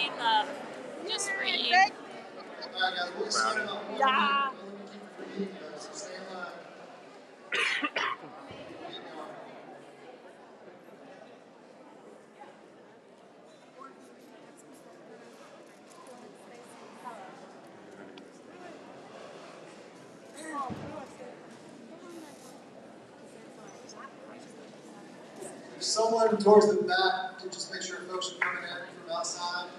reading them. Just reading. Alright guys, we'll stand up. Yeah. Let me keep reading, guys, so stay in line. If someone towards the back can just make sure folks are coming in from outside.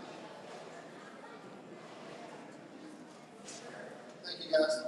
Thank you guys.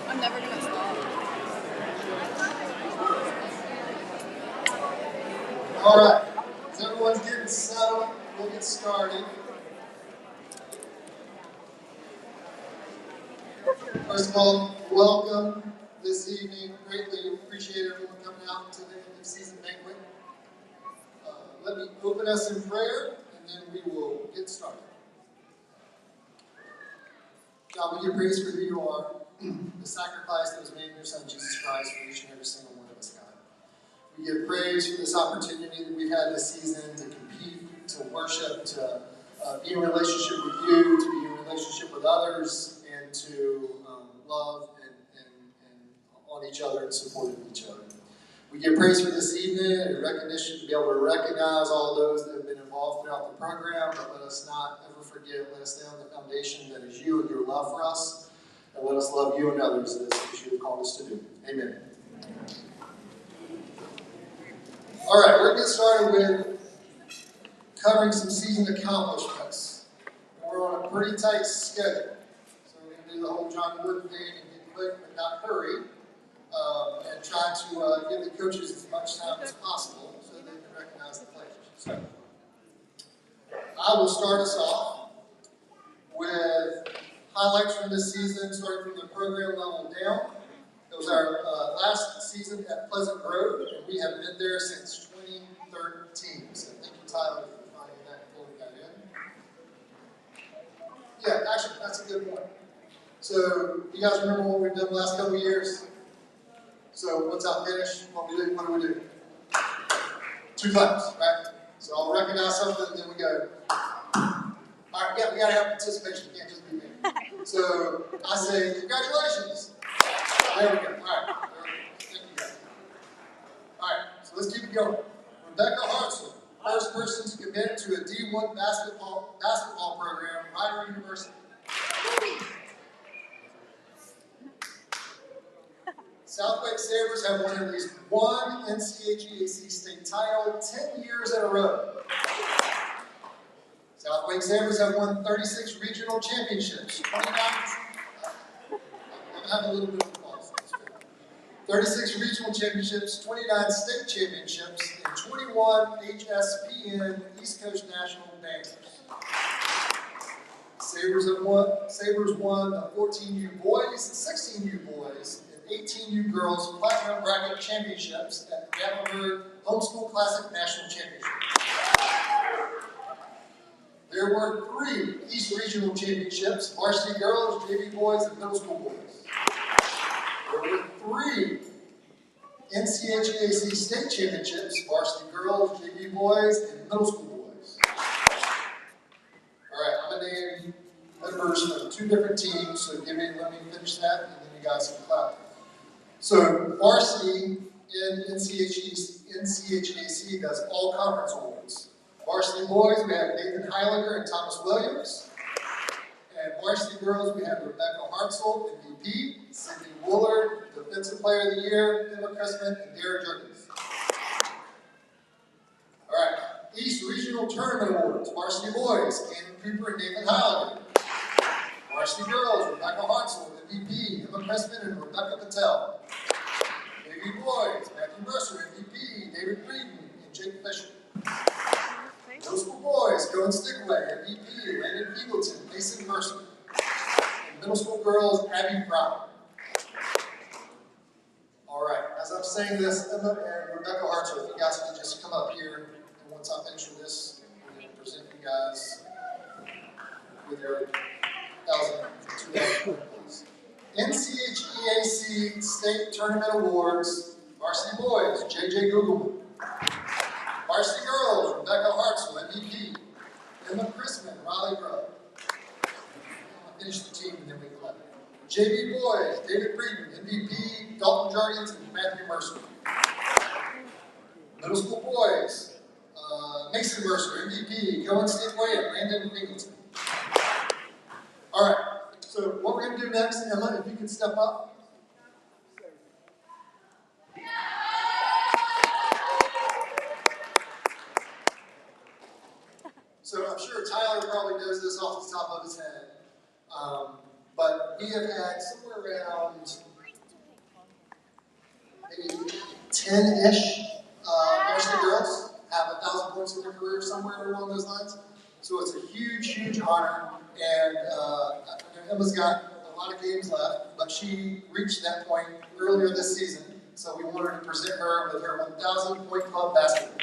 I'm never gonna stop. All right, as everyone's getting settled, we'll get started. First of all, welcome this evening. Greatly appreciate everyone coming out to the end of season banquet. Let me open us in prayer, and then we will get started. God, we give praise for who you are, the sacrifice that was made in your Son, Jesus Christ, for each and every single one of us, God. We give praise for this opportunity that we've had this season to compete, to worship, to be in relationship with you, to be in relationship with others, and to love and on each other and support each other. We give praise for this evening and recognition to be able to recognize all those that have been involved throughout the program, but let us not ever forget, let us stay on the foundation that is you and your love for us, and let us love you and others as you have called us to do. Amen. All right, we're going to get started with covering some season accomplishments. We're on a pretty tight schedule, so we're going to do the whole John Wooden thing and get quick but not hurry, and try to give the coaches as much time as possible so they can recognize the players. So, I will start us off with highlights from this season, starting from the program level down. It was our last season at Pleasant Grove, and we have been there since 2013. So thank you, Tyler, for finding that and pulling that in. Yeah, actually, that's a good point. So, you guys remember what we've done the last couple of years? So, once I finish, what do we do? 2 claps, right? So, I'll recognize something, and then we go. All right, yeah, we got to have participation. It can't just be me. So, I say, congratulations. There we go. All right. Thank you guys. All right, so let's keep it going. Rebecca Hartzell, first person to commit to a D1 basketball program, Rider University. Southwick Sabres have won at least one NCHEAC state title 10 years in a row. Southwick Sabres have won 36 regional championships, 29. I'm having a little bit of a pause. 36 regional championships, 29 state championships, and 21 HSPN East Coast National banners. Sabres won the 14U boys, 16U boys, and 18U girls platinum bracket championships at the Gatlinburg Homeschool Classic National Championship. There were 3 East Regional Championships, varsity girls, JV boys, and middle school boys. There were 3 NCHEAC state championships, varsity girls, JV boys, and middle school boys. All right, I'm going to name members of 2 different teams, so let me finish that, and then you guys can clap. So, varsity in NCHEAC does all conference awards. Varsity boys, we have Nathan Heiliger and Thomas Williams. And varsity girls, we have Rebecca Hartzell, MVP, Cindy Willard, Defensive Player of the Year, Emma Christman and Derek Jerkins. All right, East Regional Tournament Awards, Varsity Boys, Cannon Cooper and Nathan Halligan. Varsity Girls, Rebecca Hartzell, MVP, Emma Christman and Rebecca Patel. Navy Boys, Matthew Mercer, MVP, David Breeden and Jake Fisher. Middle School Boys, Cohen Stigway, MVP, Landon Eagleton, Mason Mercer. And Middle School Girls, Abby Brown. All right, as I'm saying this, Emma and Rebecca Hartzell, if you guys can just come up here, and once I finish with this, I'm going to present you guys with your 2000 points. NCHEAC State Tournament Awards, Varsity Boys, JJ Googleman. Varsity Girls, Rebecca Hartzell, MVP. Emma Christman, Riley Grubb. I'll finish the team and then we clap. JV Boys, David Breeden, MVP, Dalton Jargins, and Matthew Mercer. Middle School Boys, Mason Mercer, MVP, Cohen Stigway, and Landon Eagleton. All right, so what we're going to do next, Emma, if you can step up. So I'm sure Tyler probably knows this off the top of his head, but we have had somewhere around maybe 10-ish varsity girls have 1,000 points in their career somewhere along those lines. So it's a huge, huge honor, and Emma's got a lot of games left, but she reached that point earlier this season, so we wanted to present her with her 1,000 point club basketball.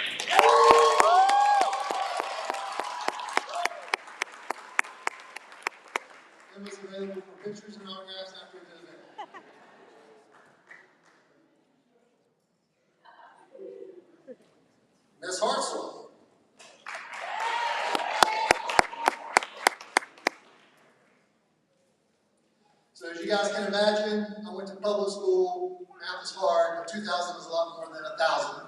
Emma's available for pictures and autographs after the event. Miss Hartzell. So as you guys can imagine, I went to public school, math is hard, but 2,000 is a lot more than 1,000.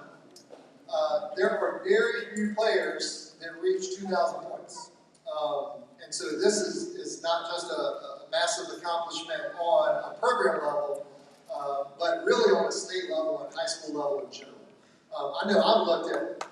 There are very few players that reach 2,000 points. And so this is not just a massive accomplishment on a program level, but really on a state level and high school level in general. I know I've looked at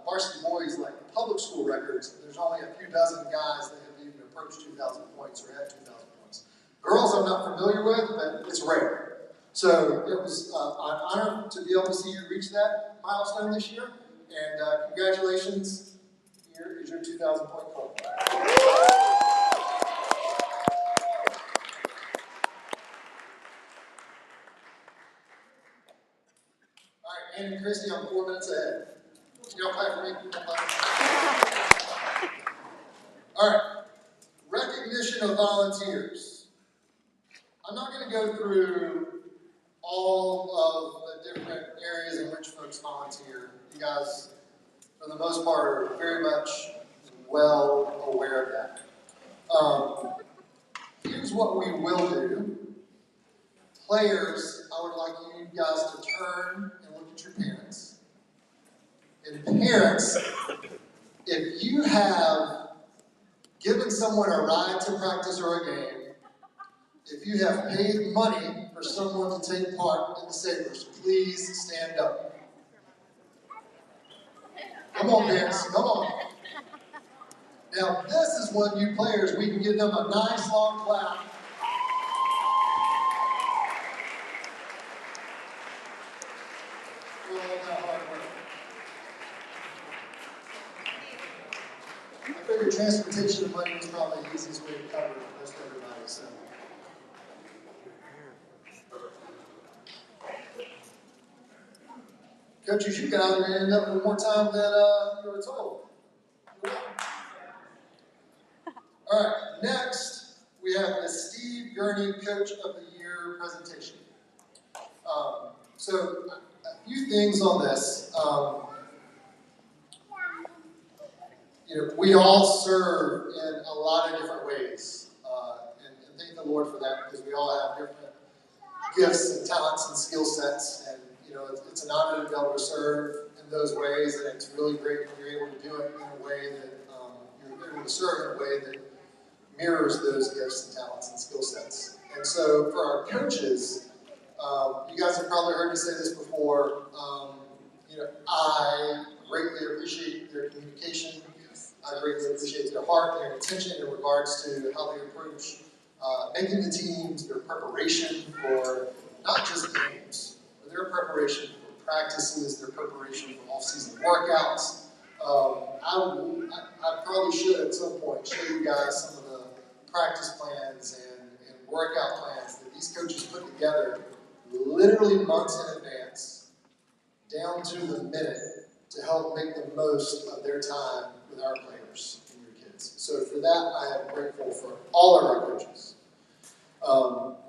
varsity boys like public school records. There's only a few dozen guys that have even approached 2,000 points or had 2,000 points. Girls I'm not familiar with, but it's rare. So it was an honor to be able to see you reach that milestone this year. And congratulations, here is your 2,000 point club. All right, Andy and Christy, I'm 4 minutes ahead. Y'all clap for me. All right, recognition of volunteers. I'm not going to go through all of the different areas in which folks volunteer. You guys, for the most part, are very much well aware of that. Here's what we will do. Players, I would like you guys to turn and look at your parents. And parents, if you have given someone a ride to practice or a game, if you have paid money for someone to take part in the Sabres, please stand up. Come on, parents, come on. Now, this is one you players, we can give them a nice long clap. For all that hard work. I figured transportation and money was probably the easiest way to cover most everybody, so. Coaches, you guys are going to end up with more time than you were told. All right, next we have the Steve Gurney Coach of the Year presentation. So a few things on this. We all serve in a lot of different ways, and thank the Lord for that, because we all have different gifts and talents and skill sets, and it's an honor to be able to serve in those ways, and it's really great when you're able to do it in a way that you're able to serve in a way that mirrors those gifts and talents and skill sets. And so for our coaches, You guys have probably heard me say this before. I greatly appreciate their communication. I greatly appreciate their heart, their intention in regards to how they approach making the teams, their preparation for not just games, but their preparation for practices, their preparation for off-season workouts. I probably should at some point show you guys some of the practice plans and workout plans that these coaches put together literally months in advance, down to the minute, to help make the most of their time with our players and your kids. So for that, I am grateful for all of our coaches.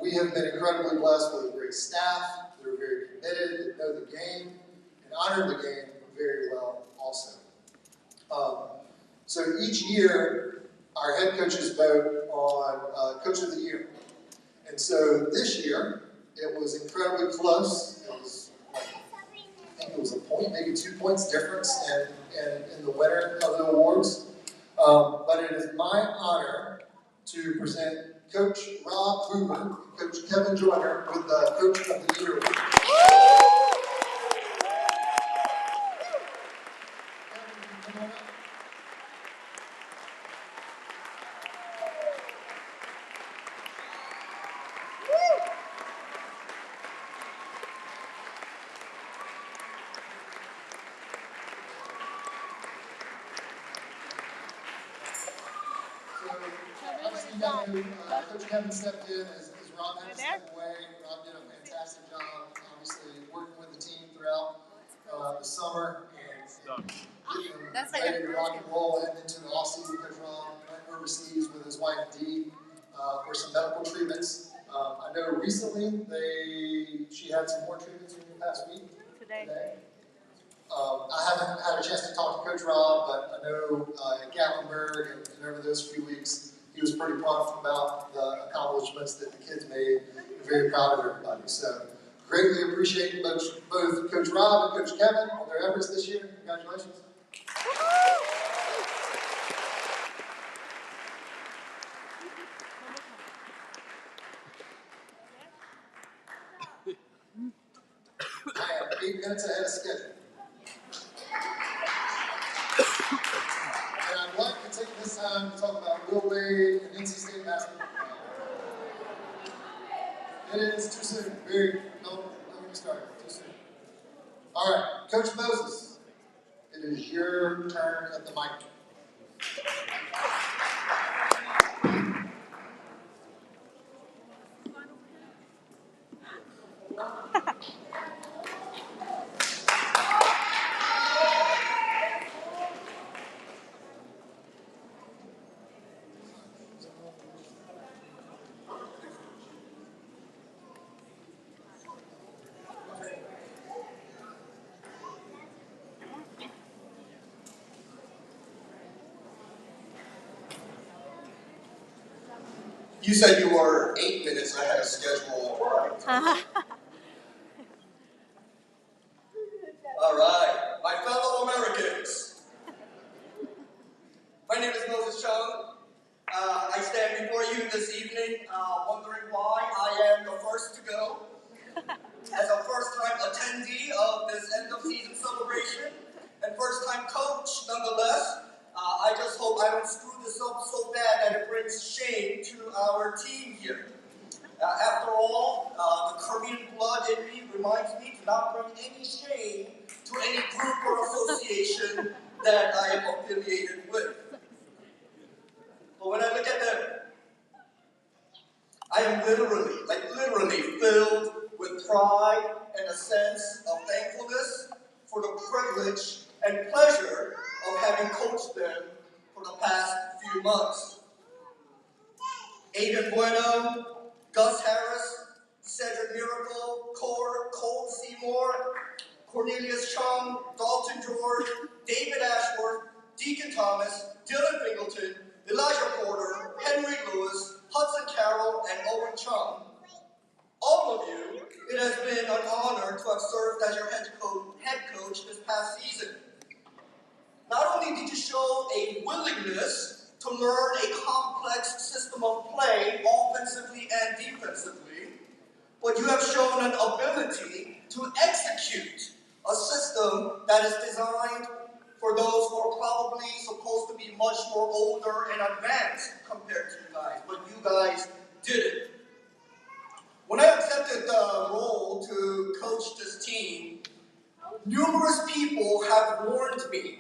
We have been incredibly blessed with a great staff that are very committed, that know the game, and honor the game very well also. So each year, our head coaches vote on Coach of the Year. And so this year, it was incredibly close. It was, I think it was a point, maybe 2 points difference in the winner of the awards. But it is my honor to present Coach Rob Hoover and Coach Kevin Joyner with the Coach of the Year award. Coach Kevin stepped in as Rob had to step away. Rob did a fantastic job, obviously, working with the team throughout the summer and getting them ready to rock and roll heading into the off-season. Coach Rob went overseas with his wife Dee for some medical treatments. I know recently she had some more treatments in the past week. Today. I haven't had a chance to talk to Coach Rob, but I know at Gatlinburg and over those few weeks, he was pretty pumped about the accomplishments that the kids made. Very proud of everybody. So greatly appreciate both Coach Rob and Coach Kevin on their efforts this year. Congratulations. I am 8 minutes ahead of schedule. And I'd like to take this time to talk about Will Wade and NC State basketball. It is too soon. Don't get me started. Too soon. All right, Coach Moses, it is your turn at the mic. You said you were 8 minutes ahead of schedule. All right, my fellow Americans. My name is Moses Chung. I stand before you this evening wondering why I am the first to go. As a first-time attendee of this end-of-season celebration and first-time coach nonetheless, I just hope I don't screw this up so bad that it brings shame to our team here. After all, the Korean blood in me reminds me to not bring any shame to any group or association that I am affiliated with. But when I look at them, I am literally filled with pride and a sense of thankfulness for the privilege and pleasure of having coached them for the past few months. Aiden Bueno, Gus Harris, Cedric Miracle, Cole Seymour, Cornelius Chung, Dalton George, David Ashworth, Deacon Thomas, Dylan Bingleton, Elijah Porter, Henry Lewis, Hudson Carroll, and Owen Chung. All of you, it has been an honor to have served as your head coach this past season. Not only did you show a willingness to learn a complex system of play, offensively and defensively, but you have shown an ability to execute a system that is designed for those who are probably supposed to be much more older and advanced compared to you guys. But you guys did it. When I accepted the role to coach this team, numerous people have warned me.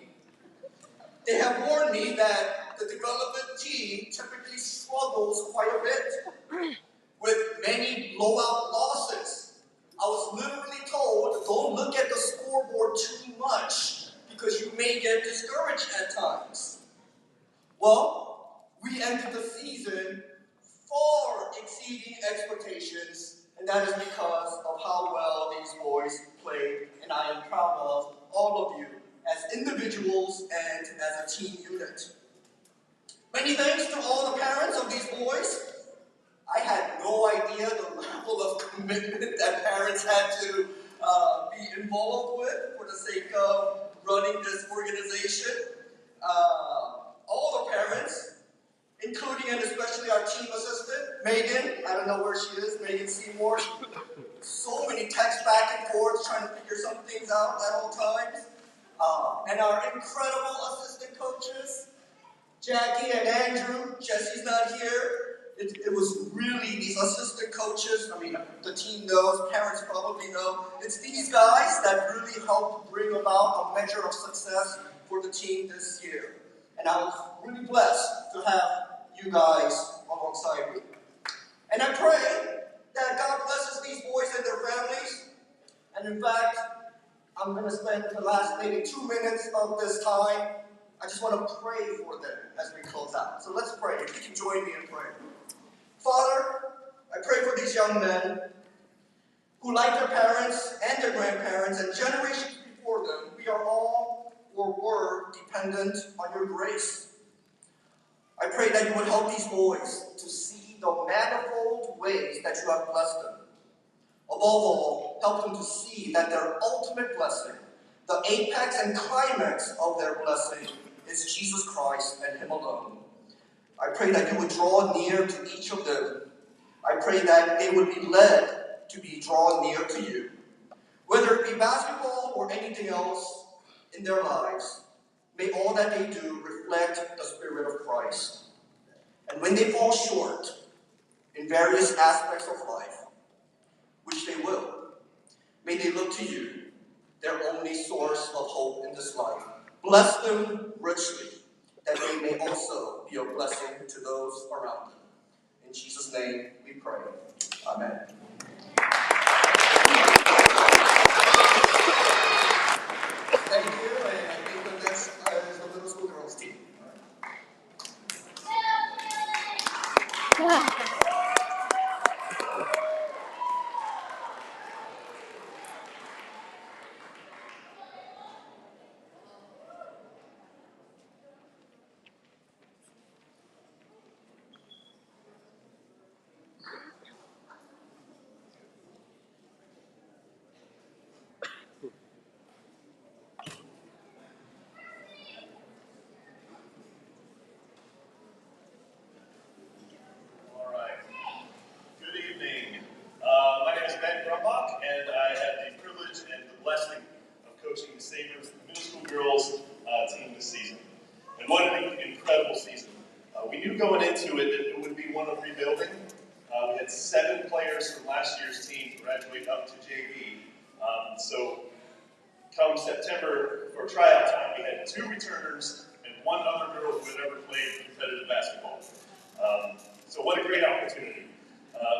They have warned me that the development team typically struggles quite a bit with many blowout losses. I was literally told, don't look at the scoreboard too much because you may get discouraged at times. Well, we ended the season far exceeding expectations, and that is because of how well these boys played, and I am proud of all of you as individuals and as a team unit. Many thanks to all the parents of these boys. I had no idea the level of commitment that parents had to be involved with for the sake of running this organization. All the parents, including and especially our team assistant, Megan. I don't know where she is, Megan Seymour. So many texts back and forth trying to figure some things out at all times. And our incredible assistant coaches, Jackie and Andrew. Jesse's not here. It was really these assistant coaches. I mean, the team knows, parents probably know. It's these guys that really helped bring about a measure of success for the team this year. And I was really blessed to have you guys alongside me. And I pray that God blesses these boys and their families. And in fact, I'm going to spend the last maybe 2 minutes of this time. I just want to pray for them as we close out. So let's pray. If you can join me in prayer. Father, I pray for these young men who, like their parents and their grandparents and generations before them, we are all or were dependent on your grace. I pray that you would help these boys to see the manifold ways that you have blessed them. Above all, help them to see that their ultimate blessing, the apex and climax of their blessing, is Jesus Christ and Him alone. I pray that you would draw near to each of them. I pray that they would be led to be drawn near to you. Whether it be basketball or anything else in their lives, may all that they do reflect the Spirit of Christ. And when they fall short in various aspects of life, which they will, may they look to you, their only source of hope in this life. Bless them richly, that they may also be a blessing to those around them. In Jesus' name we pray. Amen. Thank you, and I think the next is the middle school girls team. And I have the privilege and the blessing of coaching the Sabres middle school girls team this season. And what an incredible season. We knew going into it that it would be one of rebuilding. We had 7 players from last year's team graduate up to JV. So come September for tryout time, we had 2 returners and 1 other girl who had ever played competitive basketball. So what a great opportunity.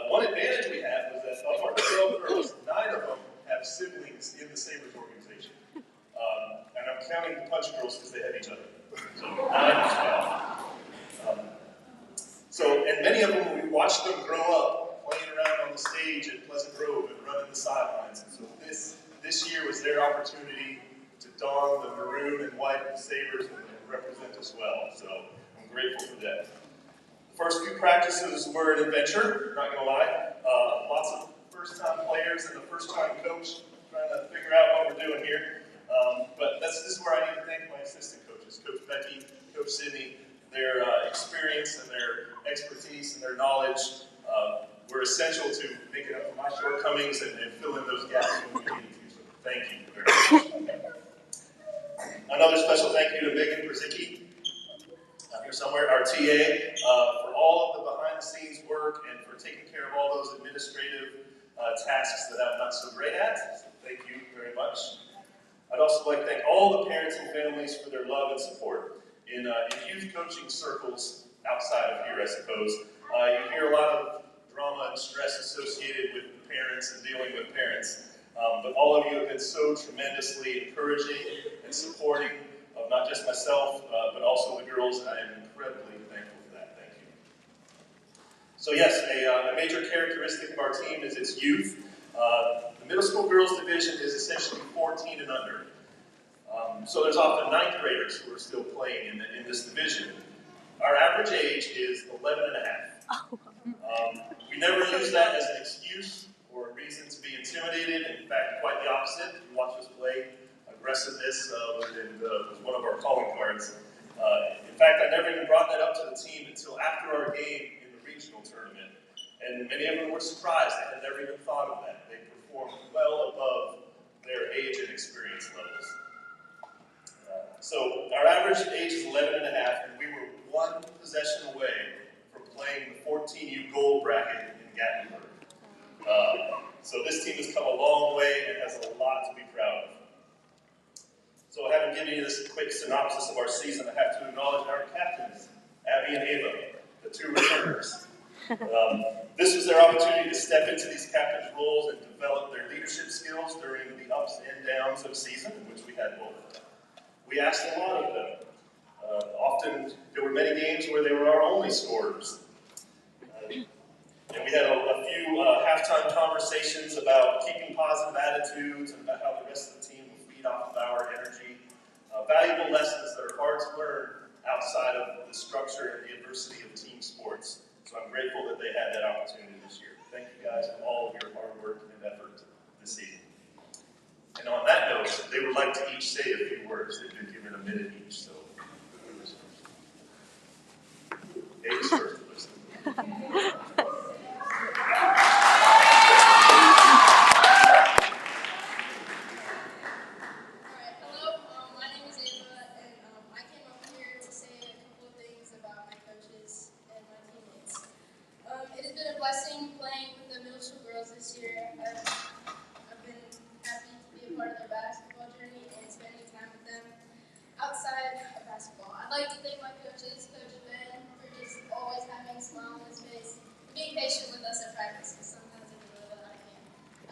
One advantage we had was that of our 12 girls, 9 of them have siblings in the Sabres organization. And I'm counting the punch girls because they have each other. So 9 as well. And many of them, we watched them grow up playing around on the stage at Pleasant Grove and running the sidelines. And so this year was their opportunity to don the maroon and white of the Sabres and represent us well. So I'm grateful for that. First few practices were an adventure, not gonna lie. Lots of first-time players and the first-time coach trying to figure out what we're doing here. But this is where I need to thank my assistant coaches, Coach Becky, Coach Sydney, their experience and their expertise and their knowledge were essential to making up for my shortcomings and filling those gaps when we needed to. So thank you very much. Another special thank you to Megan Brzicki, here somewhere, our TA, for all of the behind-the-scenes work and for taking care of all those administrative tasks that I'm not so great at. So thank you very much. I'd also like to thank all the parents and families for their love and support. In youth coaching circles outside of here, I suppose, you hear a lot of drama and stress associated with parents and dealing with parents. But all of you have been so tremendously encouraging and supporting of not just myself, but also the girls, and I am incredibly thankful for that. Thank you. So yes, a major characteristic of our team is its youth. The middle school girls division is essentially 14 and under. So there's often ninth graders who are still playing in this division. Our average age is 11 and a half. We never use that as an excuse or a reason to be intimidated. In fact, quite the opposite. You watch us play, aggressiveness was one of our calling cards. In fact, I never even brought that up to the team until after our game in the regional tournament. And many of them were surprised. They had never even thought of that. They performed well above their age and experience levels. So our average age is 11 and a half, and we were one possession away from playing the 14U gold bracket in Gatlinburg. So this team has come a long way and has a lot to be proud of. So having given you this quick synopsis of our season, I have to acknowledge our captains, Abby and Ava, the two returners. This was their opportunity to step into these captain's roles and develop their leadership skills during the ups and downs of the season, in which we had both. We asked a lot of them. Often, there were many games where they were our only scorers. And we had a few halftime conversations about keeping positive attitudes and about how the rest of the team will feed off of our energy. Valuable lessons that are hard to learn outside of the structure and the adversity of team sports. So I'm grateful that they had that opportunity this year. Thank you guys for all of your hard work and effort this season. And on that note, they would like to each say a few words. They've been given a minute each, so whoever's first. Dave's first to listen. Blessing playing with the middle school girls this year. I've been happy to be a part of their basketball journey and spending time with them outside of basketball. I'd like to thank my coaches, Coach Ben, for just always having a smile on his face, and being patient with us at practice, because sometimes I can go that I can.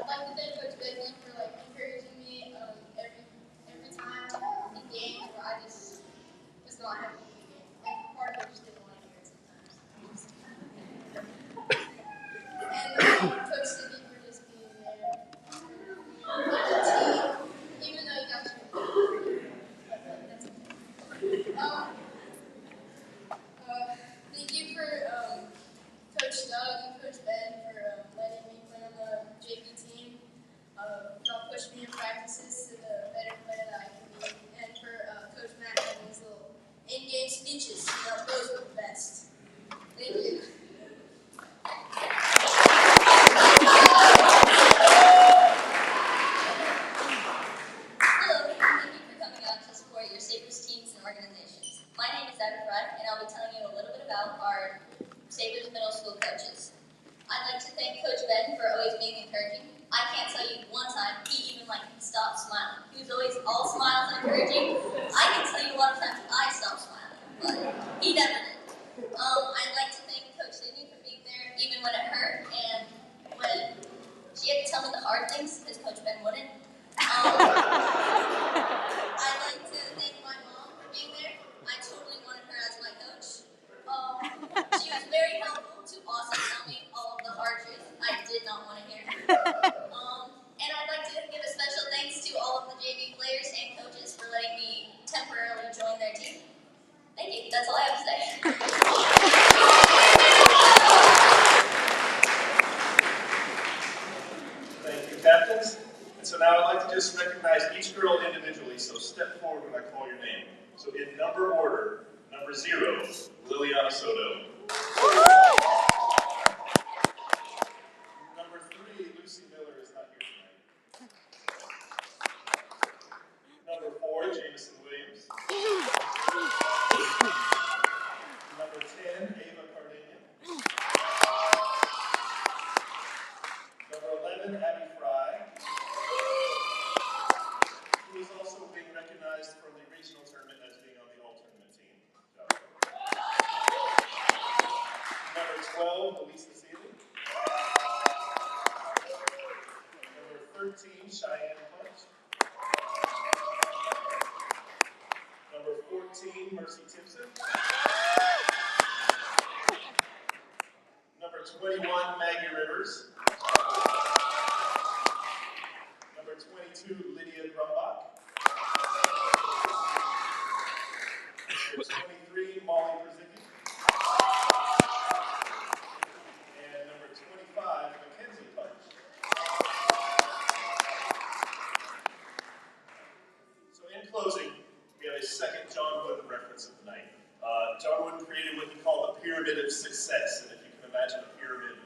I'd like to thank Coach Begley for encouraging me every time in games where I just was not having a good game. Part of it just didn't want to hear it sometimes. And Coach Sidney for just being there. Even though you got your that's okay. Thank you for Coach Doug and Coach Ben for letting me play on the JV team. Y'all pushed me in practices to the better player that I can be. And for Coach Matt having his little in-game speeches. Those were the best. Thank you. My name is Abby Fry, and I'll be telling you a little bit about our Sabres middle school coaches. I'd like to thank Coach Ben for always being encouraging. I can't tell you one time he even stopped smiling. He was always all smiles and encouraging. I can tell you a lot of times I stopped smiling, but he never did. I'd like to thank Coach Sidney for being there even when it hurt and when she had to tell me the hard things because Coach Ben wouldn't. I'd like to thank my mom for being there. I totally wanted her as my coach. She was very helpful to also tell me all of the hard truths I did not want to hear. And I'd like to give a special thanks to all of the JV players and coaches for letting me temporarily join their team. Thank you. That's all I have to say. Thank you, captains. And so now I'd like to just recognize each girl individually, so step forward when I call your name. So in number order, number 0, Liliana Soto. 12, Elisa Seeley. Number 13, Cheyenne Punch. Number 14, Mercy Timpson. Number 21, Maggie Rivers. Number 22, Lydia Grumbach. Number 23, Molly Brzezicki. And number 25, Mackenzie Punch. So in closing, we have a second John Wooden reference of the night. John Wooden created what he called the pyramid of success, and if you can imagine a pyramid,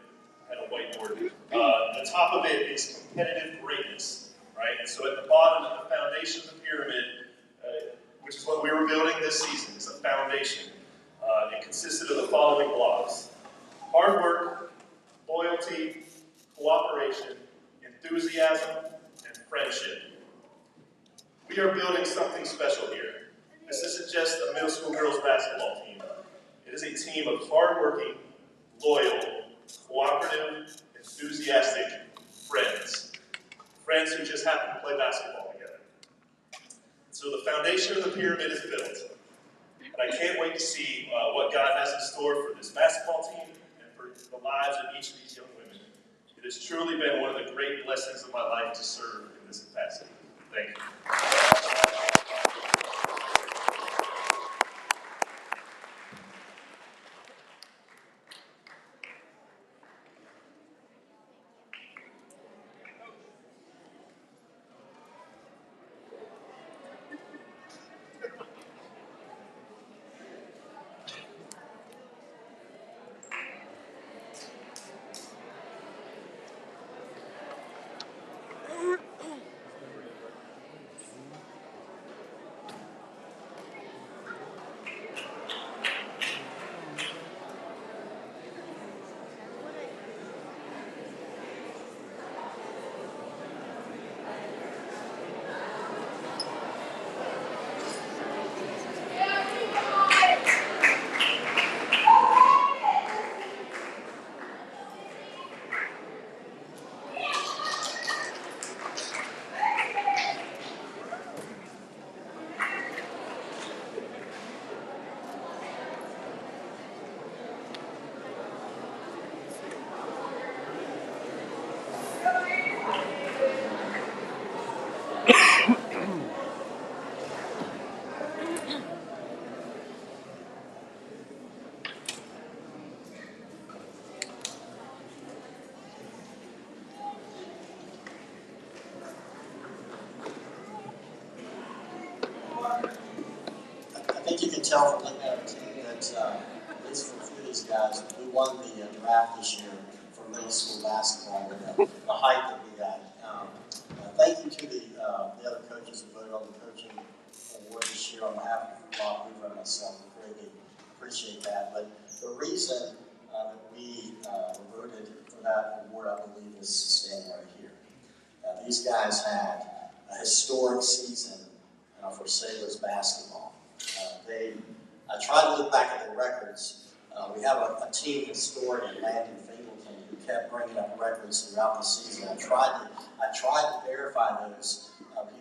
had a whiteboard. The top of it is competitive greatness, right? And so at the bottom, at the foundation of the pyramid, which is what we were building this season, is a foundation. It consisted of the following blocks: hard work, loyalty, cooperation, enthusiasm, and friendship. We are building something special here. This isn't just a middle school girls basketball team. It is a team of hardworking, loyal, cooperative, enthusiastic friends. Friends who just happen to play basketball together. So the foundation of the pyramid is built. And I can't wait to see what God has in store for this basketball team and for the lives of each of these young women. It has truly been one of the great blessings of my life to serve in this capacity. Thank you. I think you can tell from looking at the team that, at least for a few of these guys, we won the draft this year for middle school basketball with the height that we got. Thank you to the other coaches who voted on the coaching award this year on behalf of Rob Hoover and myself. We greatly appreciate that. But the reason that we were voted for that award, I believe, is standing right here. These guys had a historic season for Sabres basketball. I tried to look back at the records. We have a team historian, Landon Fingleton, who kept bringing up records throughout the season. I tried to verify those.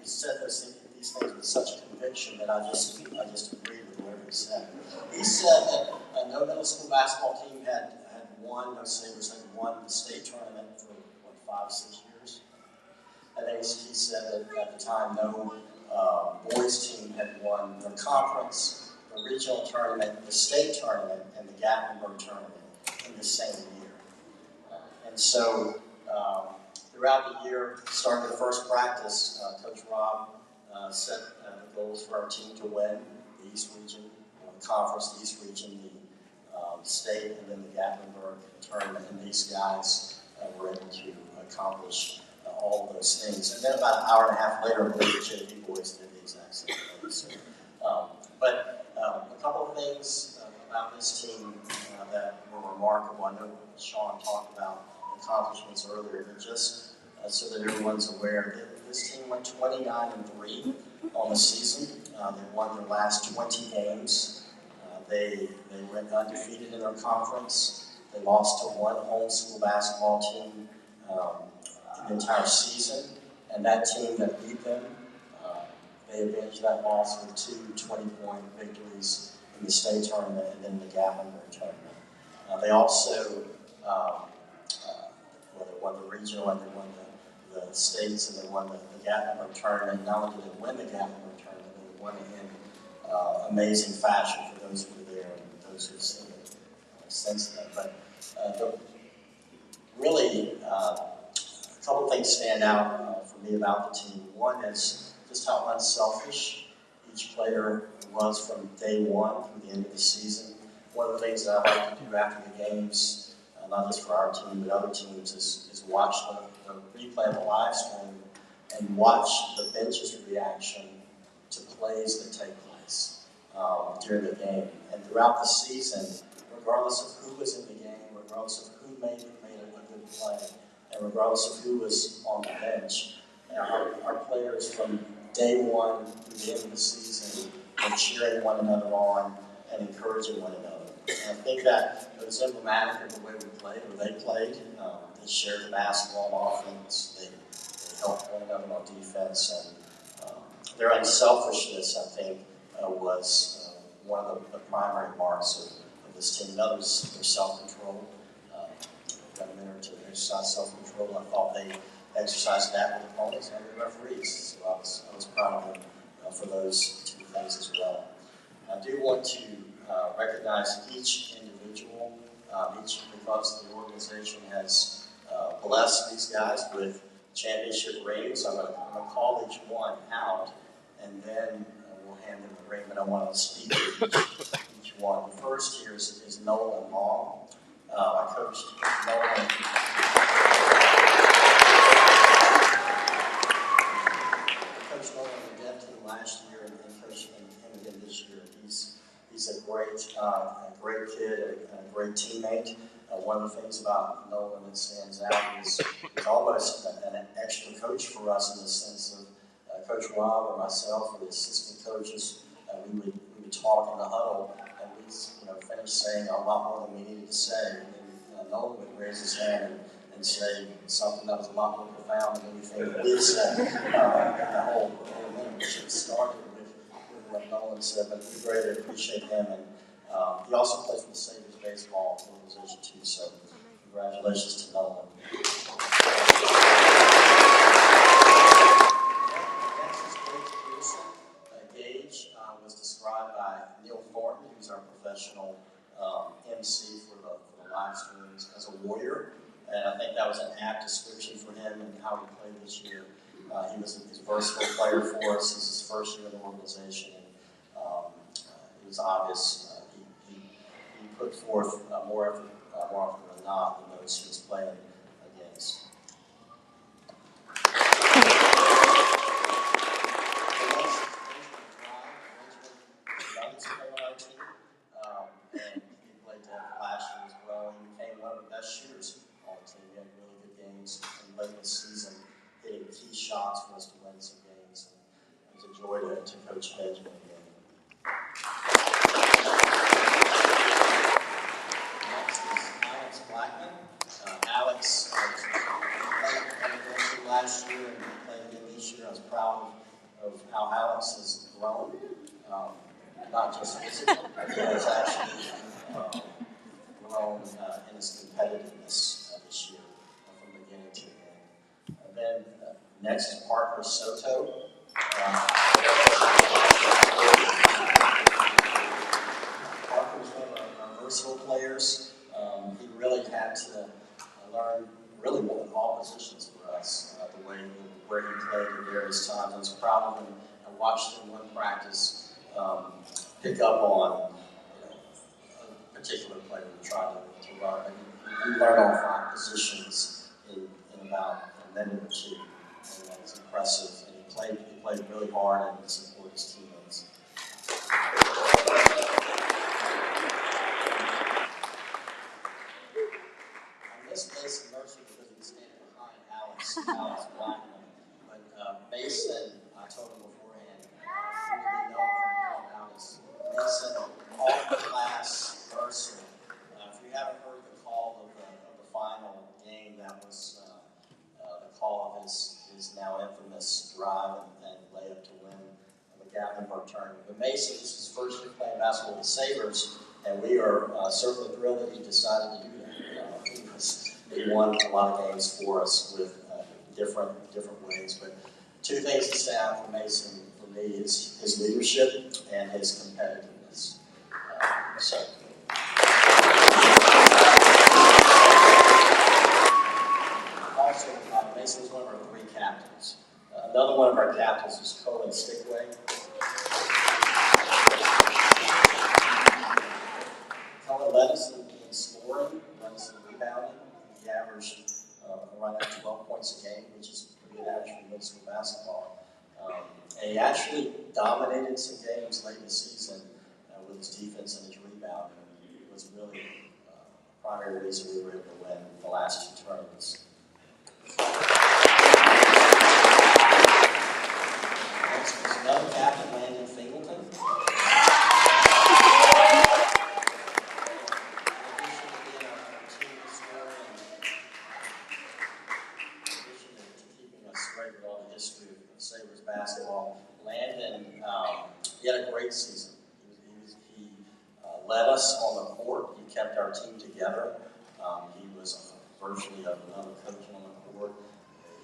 He said these things with such conviction that I just agreed with whatever he said. He said that no middle school basketball team had won, no Sabres had won the state tournament for, 5-6 years. And then he said that at the time, no boys team had won the conference, the regional tournament, the state tournament, and the Gatlinburg tournament in the same year. And so throughout the year, starting the first practice, Coach Rob set the goals for our team to win the East Region, the conference, the East Region, the state, and then the Gatlinburg tournament. And these guys were able to accomplish all of those things. And then about an hour and a half later, the JV boys did the exact same thing. So, but a couple of things about this team that were remarkable. I know Sean talked about accomplishments earlier, but just so that everyone's aware, this team went 29-3 on the season. They won their last 20 games. They went undefeated in their conference. They lost to one homeschool basketball team in the entire season, and that team that beat them, they avenged that loss with two 20-point victories in the state tournament and then the Gatlinburg tournament. They also well, they won the regional and they won the states and they won the Gatlinburg tournament. Not only did they win the Gatlinburg tournament, they won it in amazing fashion for those who were there and those who've seen it since then. But really, a couple things stand out for me about the team. One is just how unselfish each player was from day one through the end of the season. One of the things that I like to do after the games, not just for our team but other teams, is watch the replay of the live stream and watch the bench's reaction to plays that take place during the game. And throughout the season, regardless of who was in the game, regardless of who made a good play, and regardless of who was on the bench, our players from day one through the end of the season were cheering one another on and encouraging one another. And I think that it was emblematic of the way we played, or they played. They shared the basketball on offense. They helped one another on defense. And their unselfishness, I think, was one of the primary marks of this team. Another was their self-control. Got a minute to exercise self-control. I thought they exercised that with opponents and the referees. So I was proud of them for those two things as well. I do want to recognize each individual, because the organization has blessed these guys with championship rings. I'm going to call each one out, and then we'll hand them the ring, but I want to speak to each one. The first here is Nolan Long. I coached Nolan. Coached Nolan on the dev team last year and coached him again this year. He's a great kid and a great teammate. One of the things about Nolan that stands out is he's almost an extra coach for us in the sense of Coach Rob or myself or the assistant coaches. We would talk in the huddle and we'd finish saying a lot more than we needed to say. And then Nolan would raise his hand and say something that was a lot more profound than anything that we said. The whole minute, which started with what Nolan said, but we greatly appreciate him. And he also plays for the Sabres baseball organization too, so congratulations to Nolan. Next is Gage Pearson. Gage was described by Neil Thornton, who's our professional MC for the live streams, as a warrior. And I think that was an apt description for him and how he played this year. He was a versatile player for us. This is his first year in the organization. It was obvious he put forth more effort more often than not than those he was playing against. And he played last year as well. He became one of the best shooters on the team. He had really good games and late in the season, hitting key shots for us to win some games. And it was a joy to coach Benjamin again. Next is Alex Blackman. Alex played last year and played again this year. I was proud of how Alex has grown, not just physically, but has actually grown in his competitiveness this year from beginning to end. And then next is Parker Soto. Parker was one of our versatile players. He really had to learn really all positions for us, where he played at various times. I was proud of him. I watched him one practice pick up on a particular player we tried to run. He learned all 5 positions in about a minute or two. And that was impressive. And he played really hard and supported his teammates. I missed Mason Mercer because he was standing behind Alex Blackman. But Mason, I told him beforehand, he would be known from how Alex. Mason, all-class Mercer. If you haven't heard the call first year playing basketball with the Sabres, and we are certainly thrilled that he decided to do that. He won a lot of games for us with different ways. But two things to say out for Mason for me is his leadership and his competitiveness. Also, Mason is one of our 3 captains. Another one of our captains is Colin Stickway. Colin led us in scoring, led us in rebounding. He averaged around 12 points a game, which is pretty good average for middle school basketball. And he actually dominated some games late in the season with his defense and his rebound. And it was really a primary reason we were able to win the last 2 tournaments. Next is another captain, Landon Fingleton. Sabres basketball. Landon, he had a great season. He led us on the court. He kept our team together. He was virtually another coach on the court.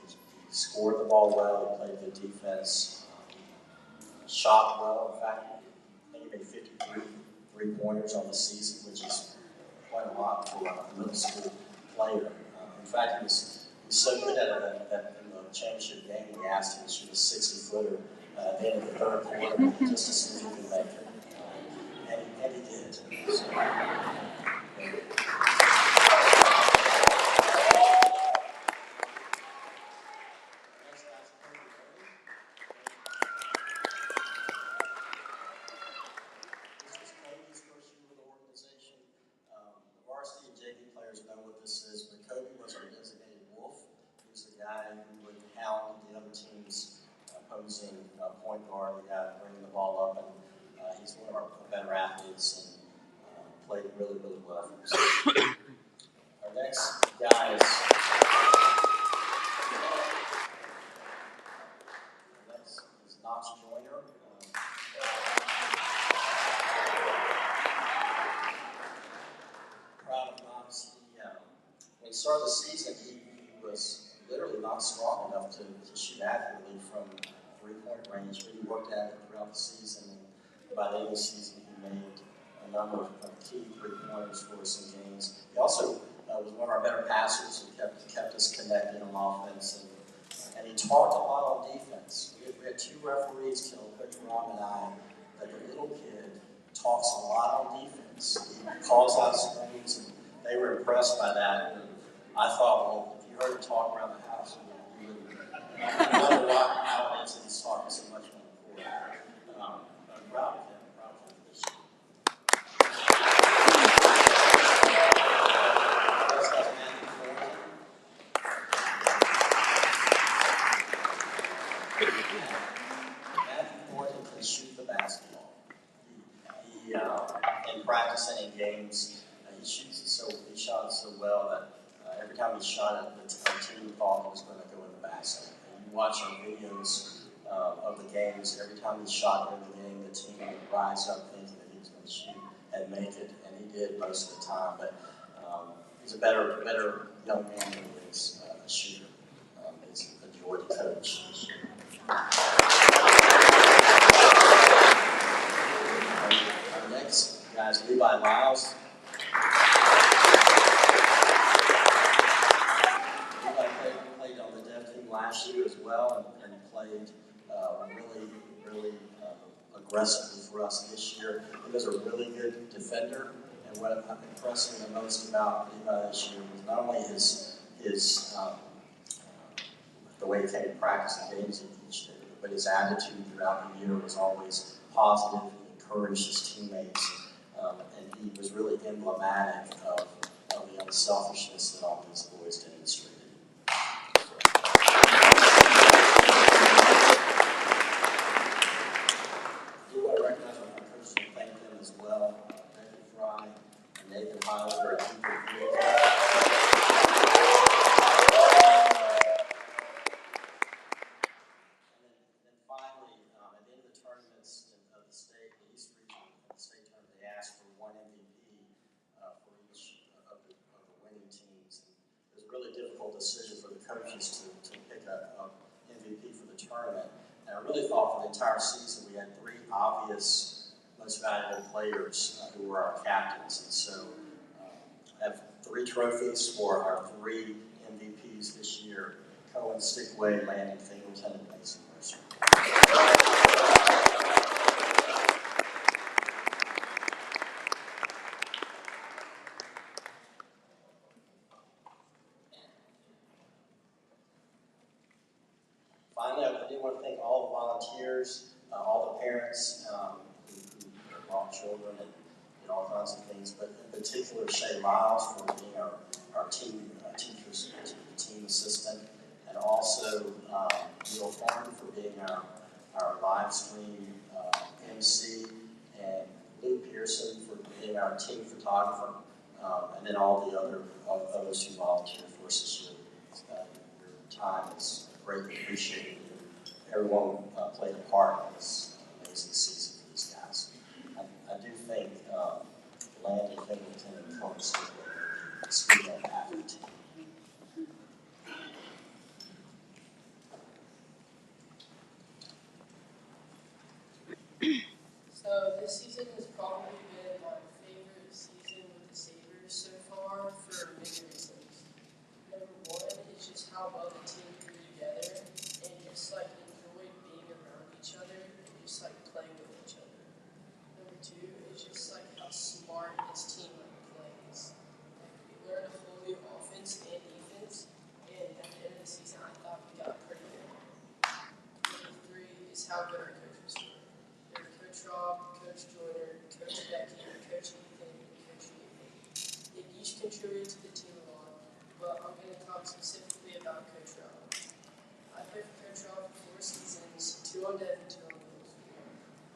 He scored the ball well. He played good defense. Shot well. In fact, I think he made 53 three-pointers on the season, which is quite a lot for a middle school player. In fact, he was so good at it that in the championship game, we asked him to shoot a 60-footer at the end of the third quarter just to see if he could make it. And he did. So, varsity and JV players know what this is, but Kobe was our designated wolf. He was the guy who would hound the other team's opposing point guard, the guy bringing the ball up, and he's one of our better athletes and played really, really well for us. Our next guy is Knox Joyner. Proud of Knox. When he started the season, he was literally not strong enough to shoot accurately from three-point range, but he worked at it throughout the season, and by the end of the season, he made a number of key three-pointers for us in games. He also was one of our better passers and kept us connected on offense, and he talked a lot on defense. We had 2 referees, Coach Rob and I, that the little kid talks a lot on defense. He calls out screens, and they were impressed by that. And I thought, well, if you heard him talk around the house, you would wonder how it is that he's talking so much on the court. I'm proud of him. This year. Next guy's Matthew Thornton. Matthew Thornton can shoot the basketball. He in practice and in games, he shot it so well that every time he shot it, the team thought it was going to go in the basket. And you watch our videos of the games, every time he shot during the game, the team would rise up thinking that he was going to shoot and make it, and he did most of the time. But he's a better young man than he is a shooter. It's a joy to coach. Our next guy is Levi Lyles. Levi played on the dev team last year as well and played really aggressively for us this year. He was a really good defender, and what impressed me the most about Levi this year was not only his the way he came to practice and games each day, but his attitude throughout the year was always positive. He encouraged his teammates, and he was really emblematic of the unselfishness that all these boys demonstrated. I do want to recognize my coaches and thank them as well. Becky Fry and Nathan Heiler, finally, at the end of the tournaments of the state, the East Region difficult decision for the coaches to pick a MVP for the tournament. And I really thought for the entire season we had three obvious most valuable players who were our captains. And so I have three trophies for our three MVPs this year: Cohen, Stickway, Landon Fingleton, and Mason Mercer. Finally, I do want to thank all the volunteers, all the parents who brought children and all kinds of things, but in particular Shay Miles for being our team teachers, team assistant, and also Neil Thornton for being our live stream MC, and Lou Pearson for being our team photographer, and then all the others who volunteered for us this year. Your time is greatly appreciated. Everyone played a part in this amazing season for these guys. I do think Landon Fingleton and Cohen Stickway speak on behalf of the team. So this season has probably been my favorite season with the Sabres so far for many reasons. Number one is just how well the team grew together and just like enjoyed being around each other and just like playing with each other. Number two is just like how smart this team plays. Like we learned a whole new offense and defense, and at the end of the season I thought we got pretty good. Number three is how good our coaches were. Coach Rob, Coach Joyner, Coach Becky, Coach Ethan, and Coach Nathan. They each contributed to the team a lot, but I'm going to talk specifically about Coach Rob. I played for Coach Rob for 4 seasons, 2 on dev and 2 on middle school.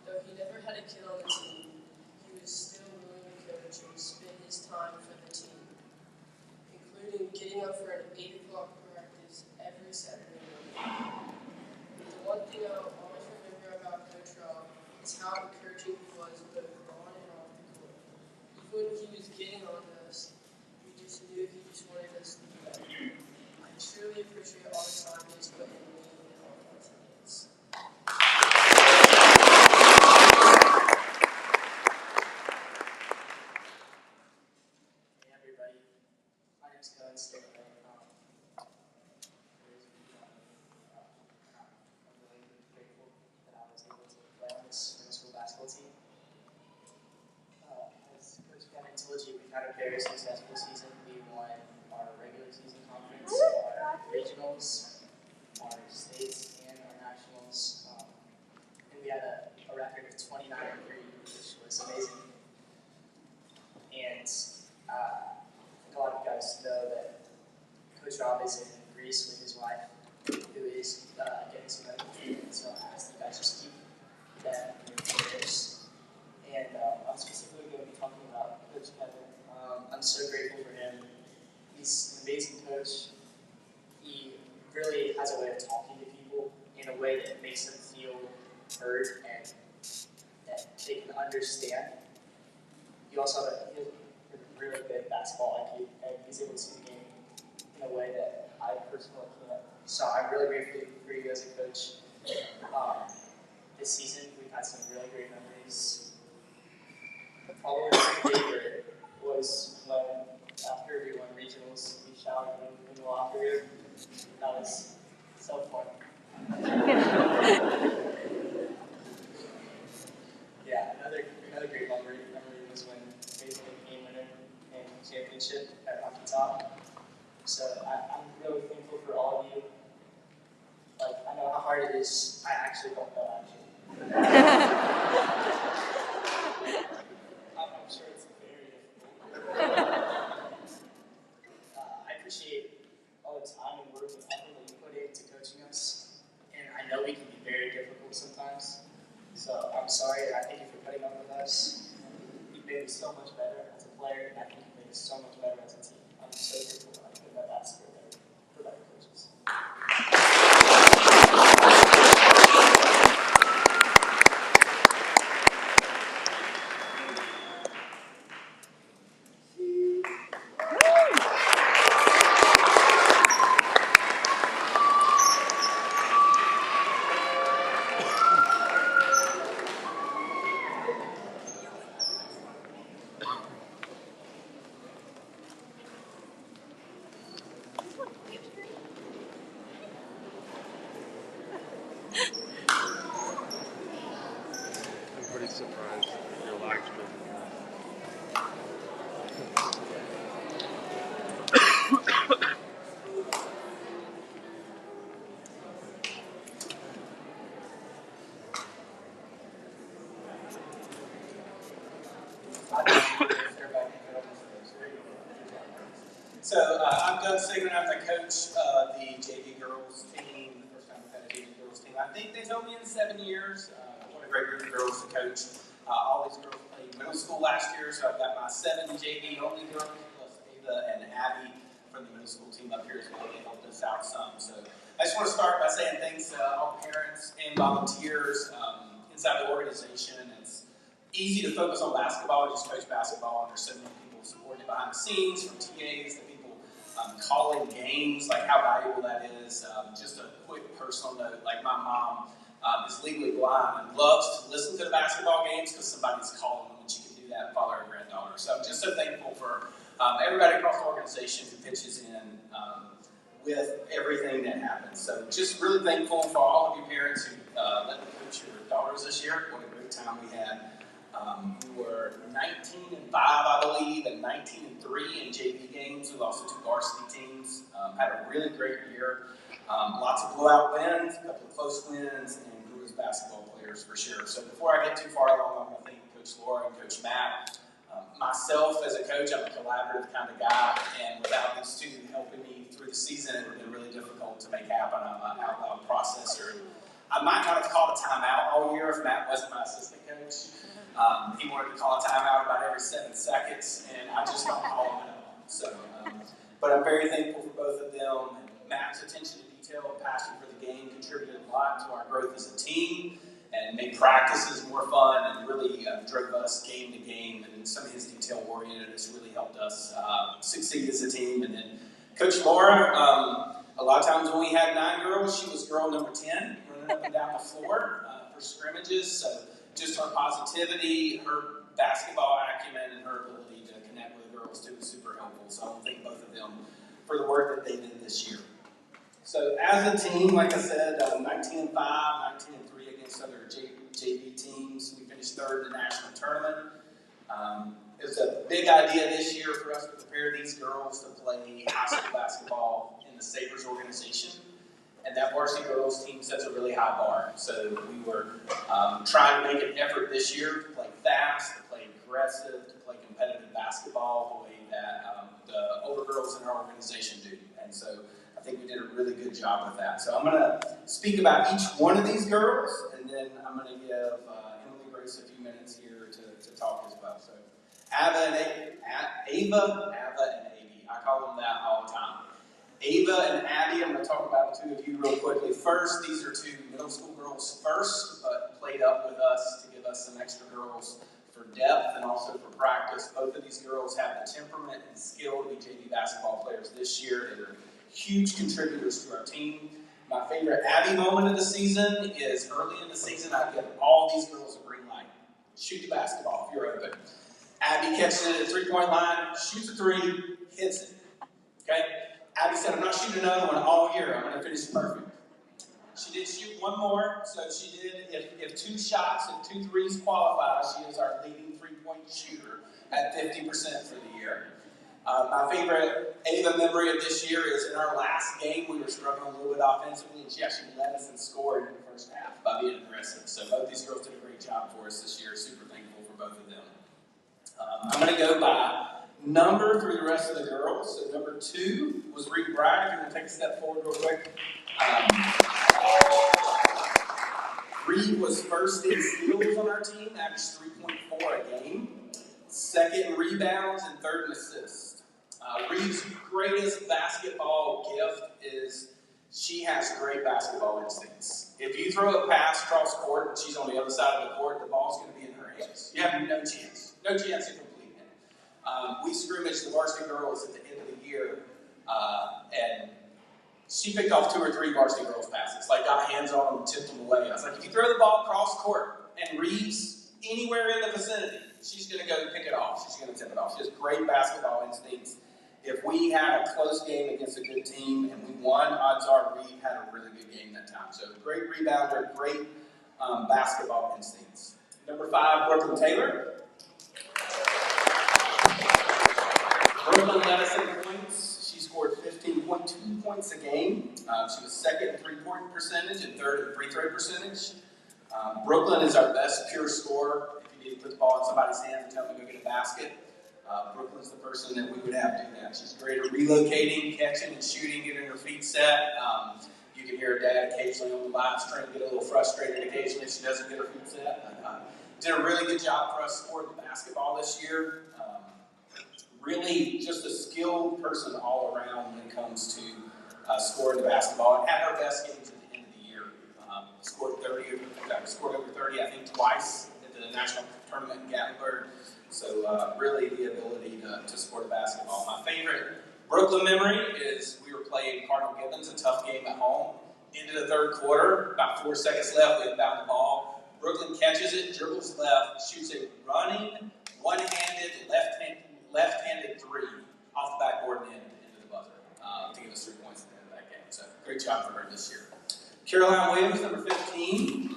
Though he never had a kid on the team, he was still willing to coach and spend his time for the team, including getting up for an 8 o'clock practice every Saturday morning. The one thing I'll always remember about Coach Rob is how encouraging he was both on and off the court. Even when he was getting on us, we just knew he just wanted us to be better. I truly appreciate all the time he's put in me and all of our teammates. Hey everybody, my name is Cohen Stickway. I'm really grateful that I was able to play on this middle school basketball team. As Coach Kevin told you, we've had a very successful season. We won our regular season conference, our regionals, our states, and our nationals. And we had a record of 29-3, which was amazing. And I think a lot of you guys know that Coach Rob is in Greece with his wife, who is getting some medical treatment. So I asked you guys just keep that in your prayers. And I'm specifically going to be talking about Coach Kevin. I'm so grateful for him. He's an amazing coach. He really has a way of talking to people in a way that makes them feel heard and that they can understand. He also has a really good basketball IQ, and he's able to see the game in a way that I personally can't. So I'm really grateful for you as a coach. This season, we've had some really great memories. Probably my favorite was when, after we won regionals, we showered in the locker room. That was so fun. Yeah, another great memory was when we won the game winner and championship at Rocky Top. So I'm really thankful for all of you. Like, I know how hard it is. I actually don't know, I'm sure it's very difficult. I appreciate all the time and work and effort that you put into coaching us. And I know we can be very difficult sometimes. So I'm sorry, and I thank you for putting up with us. You've made me so much better as a player, and I think you've made us so much better as a team. I'm so grateful that I could have asked for better coaches. So I'm Doug Sigmund. I'm the coach of the JV girls team. The first time we've had a JV girls team. I think they've known me in 7 years. What a great group of girls to coach. All these girls played middle school last year, so I've got my 7 JV only girls plus Ava and Abby from the middle school team up here as well. They helped us out some. So I just want to start by saying thanks to all parents and volunteers inside the organization. It's easy to focus on basketball, just coach basketball, and there's so many people supporting it behind the scenes, from TAs to people calling games, like how valuable that is. Just a quick personal note, like my mom is legally blind and loves to listen to the basketball games because somebody's calling them, and she can do that and follow her granddaughter. So I'm just so thankful for everybody across the organization who pitches in with everything that happens. So just really thankful for all of you parents who let me coach your daughters this year. What a great time we had. We were 19-5, I believe, and 19-3 in JV games. We lost 2 varsity teams. Had a really great year. Lots of blowout wins, a couple of close wins, and grew as basketball players for sure. So before I get too far along, I want to thank Coach Laura and Coach Matt. Myself as a coach, I'm a collaborative kind of guy, and without these two helping me through the season, it would have been really difficult to make happen. I'm an out loud processor. I might not have called a timeout all year if Matt wasn't my assistant coach. He wanted to call a timeout about every 7 seconds, and I just don't call them at all. So, but I'm very thankful for both of them. Matt's attention to detail and passion for the game contributed a lot to our growth as a team and made practices more fun and really drove us game to game. And some of his detail-oriented has really helped us succeed as a team. And then Coach Laura, a lot of times when we had 9 girls, she was girl number 10, running up and down the floor for scrimmages. So just her positivity, her basketball acumen, and her ability to connect with the girls too was super helpful. So I want to thank both of them for the work that they did this year. So as a team, like I said, 19-5, 19-3 against other JV teams. We finished 3rd in the national tournament. It was a big idea this year for us to prepare these girls to play high school basketball in the Sabres organization. And that varsity girls team sets a really high bar. So we were trying to make an effort this year to play fast, to play aggressive, to play competitive basketball the way that the older girls in our organization do. And so I think we did a really good job with that. So I'm going to speak about each one of these girls, and then I'm going to give Emily Grace a few minutes here to talk as well. So Ava and Abby. I call them that all the time. Ava and Abby, I'm going to talk about the 2 of you real quickly. First, these are 2 middle school girls first, but played up with us to give us some extra girls for depth and also for practice. Both of these girls have the temperament and skill to be JV basketball players this year. They're huge contributors to our team. My favorite Abby moment of the season is early in the season, I give all these girls a green light. Shoot the basketball if you're open. Abby catches it at the 3-point line, shoots a 3, hits it. Okay? Abby said, I'm not shooting another one all year. I'm going to finish perfect. She did shoot 1 more, so she did. If 2 shots and 2 threes qualify, she is our leading 3-point shooter at 50% for the year. My favorite Ava memory of this year is in our last game, we were struggling a little bit offensively, and she actually led us and scored in the first half by being aggressive. So both these girls did a great job for us this year. Super thankful for both of them. I'm going to go by number through the rest of the girls. So number 2 was Reed Bragg. If you want to take a step forward real quick. Reed was first in steals on our team, averaged 3.4 a game. 2nd in rebounds and 3rd in assists. Reed's greatest basketball gift is she has great basketball instincts. If you throw a pass cross court and she's on the other side of the court, the ball's going to be in her hands. You have no chance. No chance of completing it. We scrimmaged the varsity girls at the end of the year, and she picked off 2 or 3 varsity girls' passes. Like, got hands on them and tipped them away. I was like, if you throw the ball cross court and Reed's anywhere in the vicinity, she's going to go pick it off. She's going to tip it off. She has great basketball instincts. If we had a close game against a good team and we won, odds are Reed had a really good game that time. So great rebounder, great basketball instincts. Number 5, Brooklyn Taylor. Brooklyn led us in points. She scored 15.2 points a game. She was second in three-point percentage and third in free throw percentage. Brooklyn is our best pure scorer. If you need to put the ball in somebody's hands and tell them to go get a basket, Brooklyn's the person that we would have do that. She's great at relocating, catching, and shooting, getting her feet set. You can hear her dad occasionally on the live stream get a little frustrated occasionally if she doesn't get her feet set. Did a really good job for us scoring the basketball this year. Really just a skilled person all around when it comes to scoring the basketball, and had her best games at the end of the year. Scored over 30, I think, twice at the national tournament in Gatlinburg. So really the ability to score the basketball. My favorite Brooklyn memory is we were playing Cardinal Gibbons, a tough game at home. Into the third quarter, about 4 seconds left, we had found the ball. Brooklyn catches it, dribbles left, shoots a running, one-handed, left-handed three off the backboard and into the buzzer to give us 3 points at the end of that game. So great job for her this year. Caroline Williams, number 15.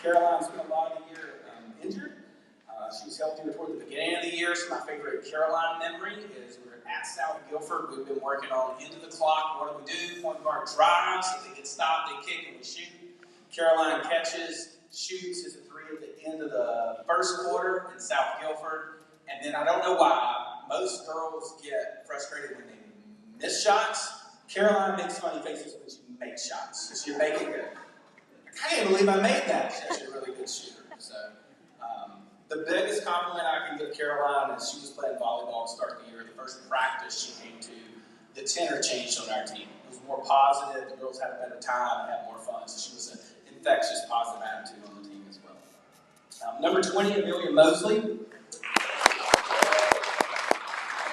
Caroline spent a lot of the year injured. She was healthier toward the beginning of the year, so my favorite Caroline memory is we're at South Guilford. We've been working on into the clock. What do? Point guard drives. If they get stopped, they kick and we shoot. Caroline catches, shoots, hits a three at the end of the first quarter in South Guilford. And then I don't know why, most girls get frustrated when they miss shots. Caroline makes funny faces when she makes shots. So she'll make it good. I can't believe I made that. She's actually a really good shooter. So the biggest compliment I can give Caroline is she was playing volleyball to start the year. The first practice she came to, the tenor changed on our team. It was more positive. The girls had a better time and had more fun. So she was an infectious, positive attitude on the team as well. Number 20, Amelia Mosley.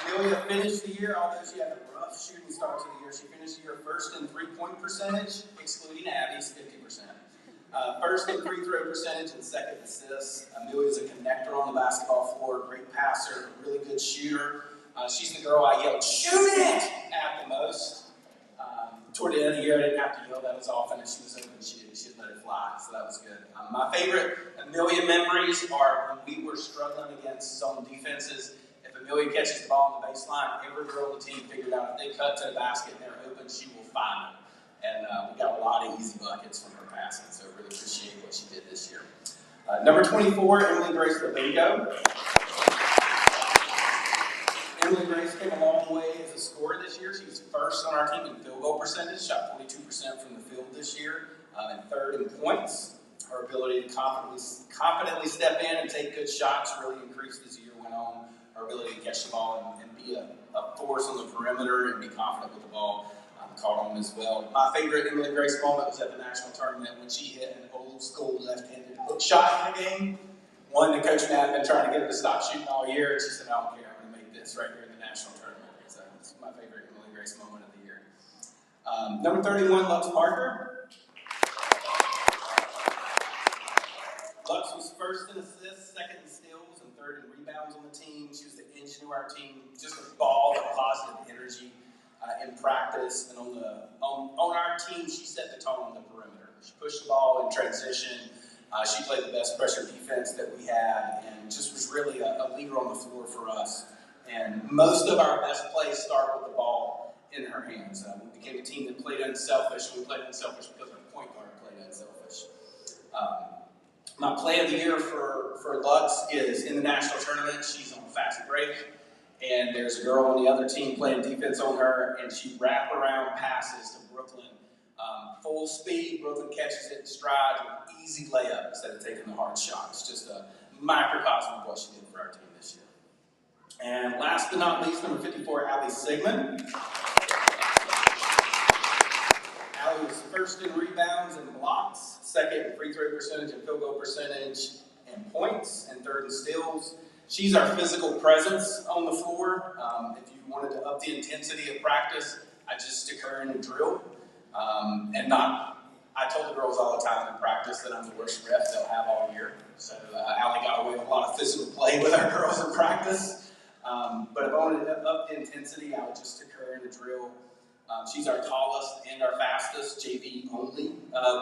Amelia finished the year, although she had a rough shooting start to the year, she finished the year first in three-point percentage, excluding Abby's 50%. First in free throw percentage and second assists. Amelia's a connector on the basketball floor, great passer, really good shooter. She's the girl I yelled, "Shoot it!" at the most. Toward the end of the year, I didn't have to yell that as often as she was open. She'd let it fly, so that was good. My favorite Amelia memories are when we were struggling against zone defenses. If Amelia catches the ball on the baseline, every girl on the team figured out if they cut to the basket and they're open, she will find them. And we got a lot of easy buckets from her passing, so I really appreciate what she did this year. Number 24, Emily Grace Labingo. Emily Grace came a long way as a scorer this year. She was first on our team in field goal percentage, shot 42% from the field this year, and third in points. Her ability to confidently step in and take good shots really increased as the year went on. Her ability to catch the ball and be a force on the perimeter and be confident with the ball caught on as well. My favorite Emily Grace moment was at the national tournament when she hit an old school left-handed hook shot in the game. One that Coach Matt had been trying to get her to stop shooting all year, and she said, "I don't care, I'm going to make this right here in the national tournament." So that's my favorite Emily Grace moment of the year. Number 31, Lux Parker. Lux was first in assists, second in steals, and third in rebounds on the team. She was the engine of our team, just a ball of positive energy. In practice and on our team, she set the tone on the perimeter. She pushed the ball in transition. She played the best pressure defense that we had and just was really a leader on the floor for us. And most of our best plays start with the ball in her hands. We became a team that played unselfish, and we played unselfish because our point guard played unselfish. My play of the year for Lux is in the national tournament. She's on fast break. And there's a girl on the other team playing defense on her, and she wraparound passes to Brooklyn. Full speed, Brooklyn catches it in stride with easy layup instead of taking the hard shots. Just a microcosm of what she did for our team this year. And last but not least, number 54, Allie Sigmund. Allie was first in rebounds and blocks, second in free throw percentage and field goal percentage and points, and third in steals. She's our physical presence on the floor. If you wanted to up the intensity of practice, I just stick her in a drill. I told the girls all the time in practice that I'm the worst ref they'll have all year. So Allie got away with a lot of physical play with our girls in practice. But if I wanted to up the intensity, I would just stick her in a drill. She's our tallest and our fastest JV only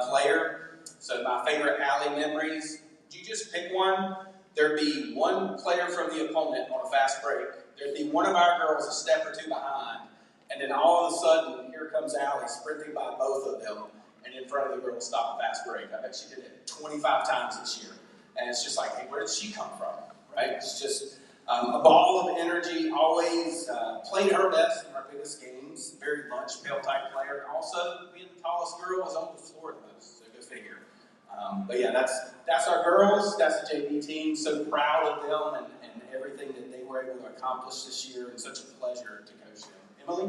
player. So my favorite alley memories, you just pick one. There'd be one player from the opponent on a fast break. There'd be one of our girls a step or two behind. And then all of a sudden, here comes Allie sprinting by both of them and in front of the girl stop a fast break. I bet she did it 25 times this year. And it's just like, hey, where did she come from? Right? It's just a ball of energy, always played her best in our biggest games. Very lunch pail type player. Also, being the tallest girl was on the floor the most, so go figure. But yeah, that's our girls. That's the JV team. So proud of them and everything that they were able to accomplish this year, and such a pleasure to coach them. Emily?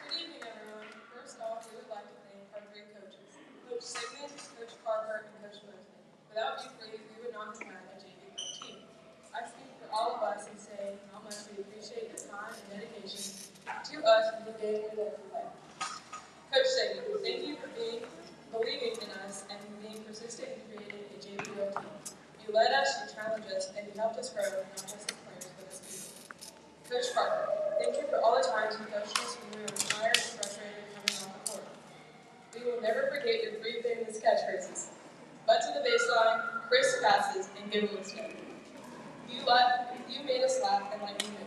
Good evening, everyone. First off, we would like to thank our three coaches, Coach Sigmund, Coach Parker, and Coach Mosman. Without you three, we would not have had a JV Pro team. I speak for all of us and say how much we appreciate your time and dedication to us and the game we live for life. Coach Sigmund, thank you for believing in us and being persistent in creating a JV Pro team. You led us, you challenged us, and you helped us grow, not just as players, but as people. Coach Parker, thank you for all the times you coached us when we were tired and frustrated coming off the court. We will never forget your three famous catchphrases. Butt to the baseline, crisp passes, and give them a step. You made us laugh and let me know.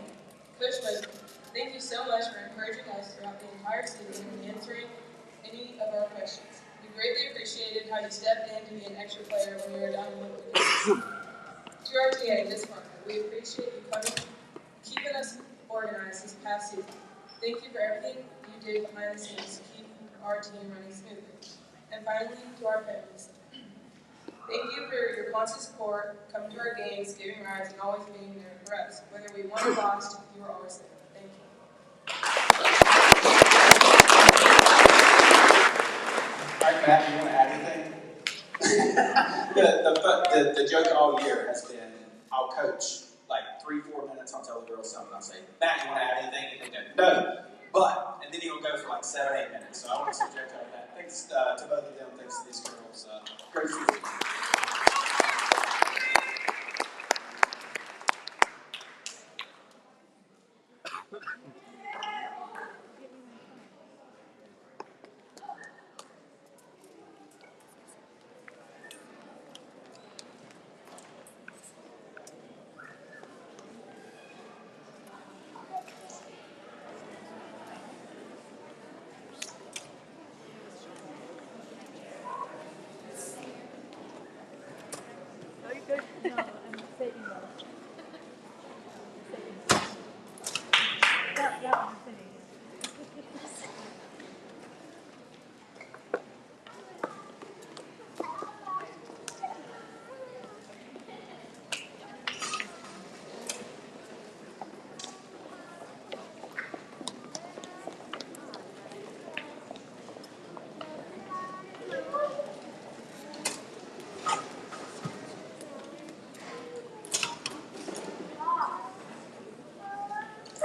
Coach Mosman, thank you so much for encouraging us throughout the entire season and answering any of our questions. We greatly appreciated how you stepped in to be an extra player when we were down in the game. To our TA, Ms. Parker, we appreciate you keeping us organized this past season. Thank you for everything you did behind the scenes to keep our team running smoothly. And finally, to our families, thank you for your constant support, coming to our games, giving rides, and always being there for us. Whether we won or lost, you were always there. Thank you. All right, Matt, you want to add anything? the joke all year has been, I'll coach like 3-4 minutes, I'll tell the girls something, I'll say, Matt, you want to add anything? And they go, no, but, and then he'll go for like 7-8 minutes. So I want to subject her to that. Thanks to both of them, thanks to these girls. Great season.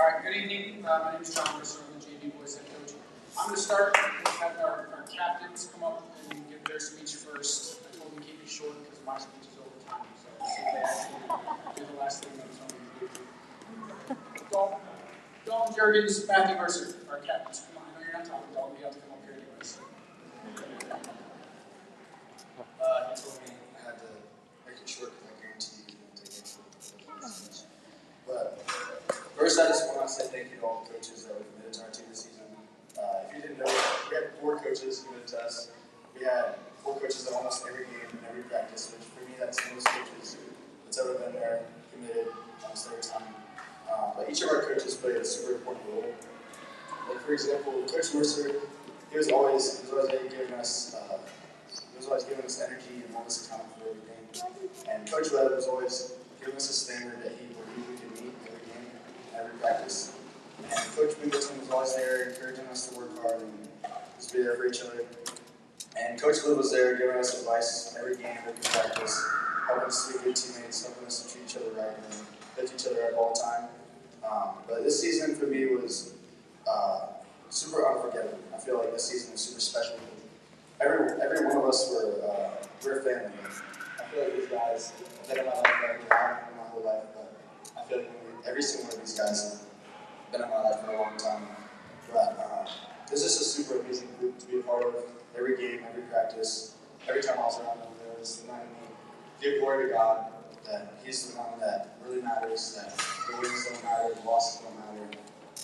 All right, good evening. My name is John Mercer. I'm the JV boys head coach. I'm going to start with having our captains come up and give their speech first. I told them to keep it short because my speech is over time. So let's see if they actually do the last thing I'm telling them to do. Dalton Jurgens, Matthew Mercer, our captains. Come on, I know you're not talking. Dalton, you have to come up here anyways. He told me I had to make it short because I guarantee you won't take it short. But first, I just want to say thank you to all the coaches that were committed to our team this season. If you didn't know, we had 4 coaches committed to us. We had 4 coaches at almost every game and every practice, which for me, that's the most coaches that's ever been there, committed almost every time. But each of our coaches played a super important role. Like for example, Coach Mercer, he was always giving us energy and holding us accountable for everything. And Coach Webb was always giving us a standard that he believed we could meet every game, every practice. And Coach Wimbledon was always there, encouraging us to work hard and just be there for each other. And Coach Liv was there, giving us advice every game, every practice, helping us to be good teammates, helping us to treat each other right and lift each other up all the time. But this season for me was super unforgettable. I feel like this season was super special. Every one of us we're a family. I feel like these guys have been in my life my whole life, but I feel like when we every single one of these guys have been in my life for a long time. But this is a super amazing group to be a part of. Every game, every practice, every time I was around them, they were just reminding me, give glory to God, that He's the one that really matters, that the wins don't matter, the losses don't matter,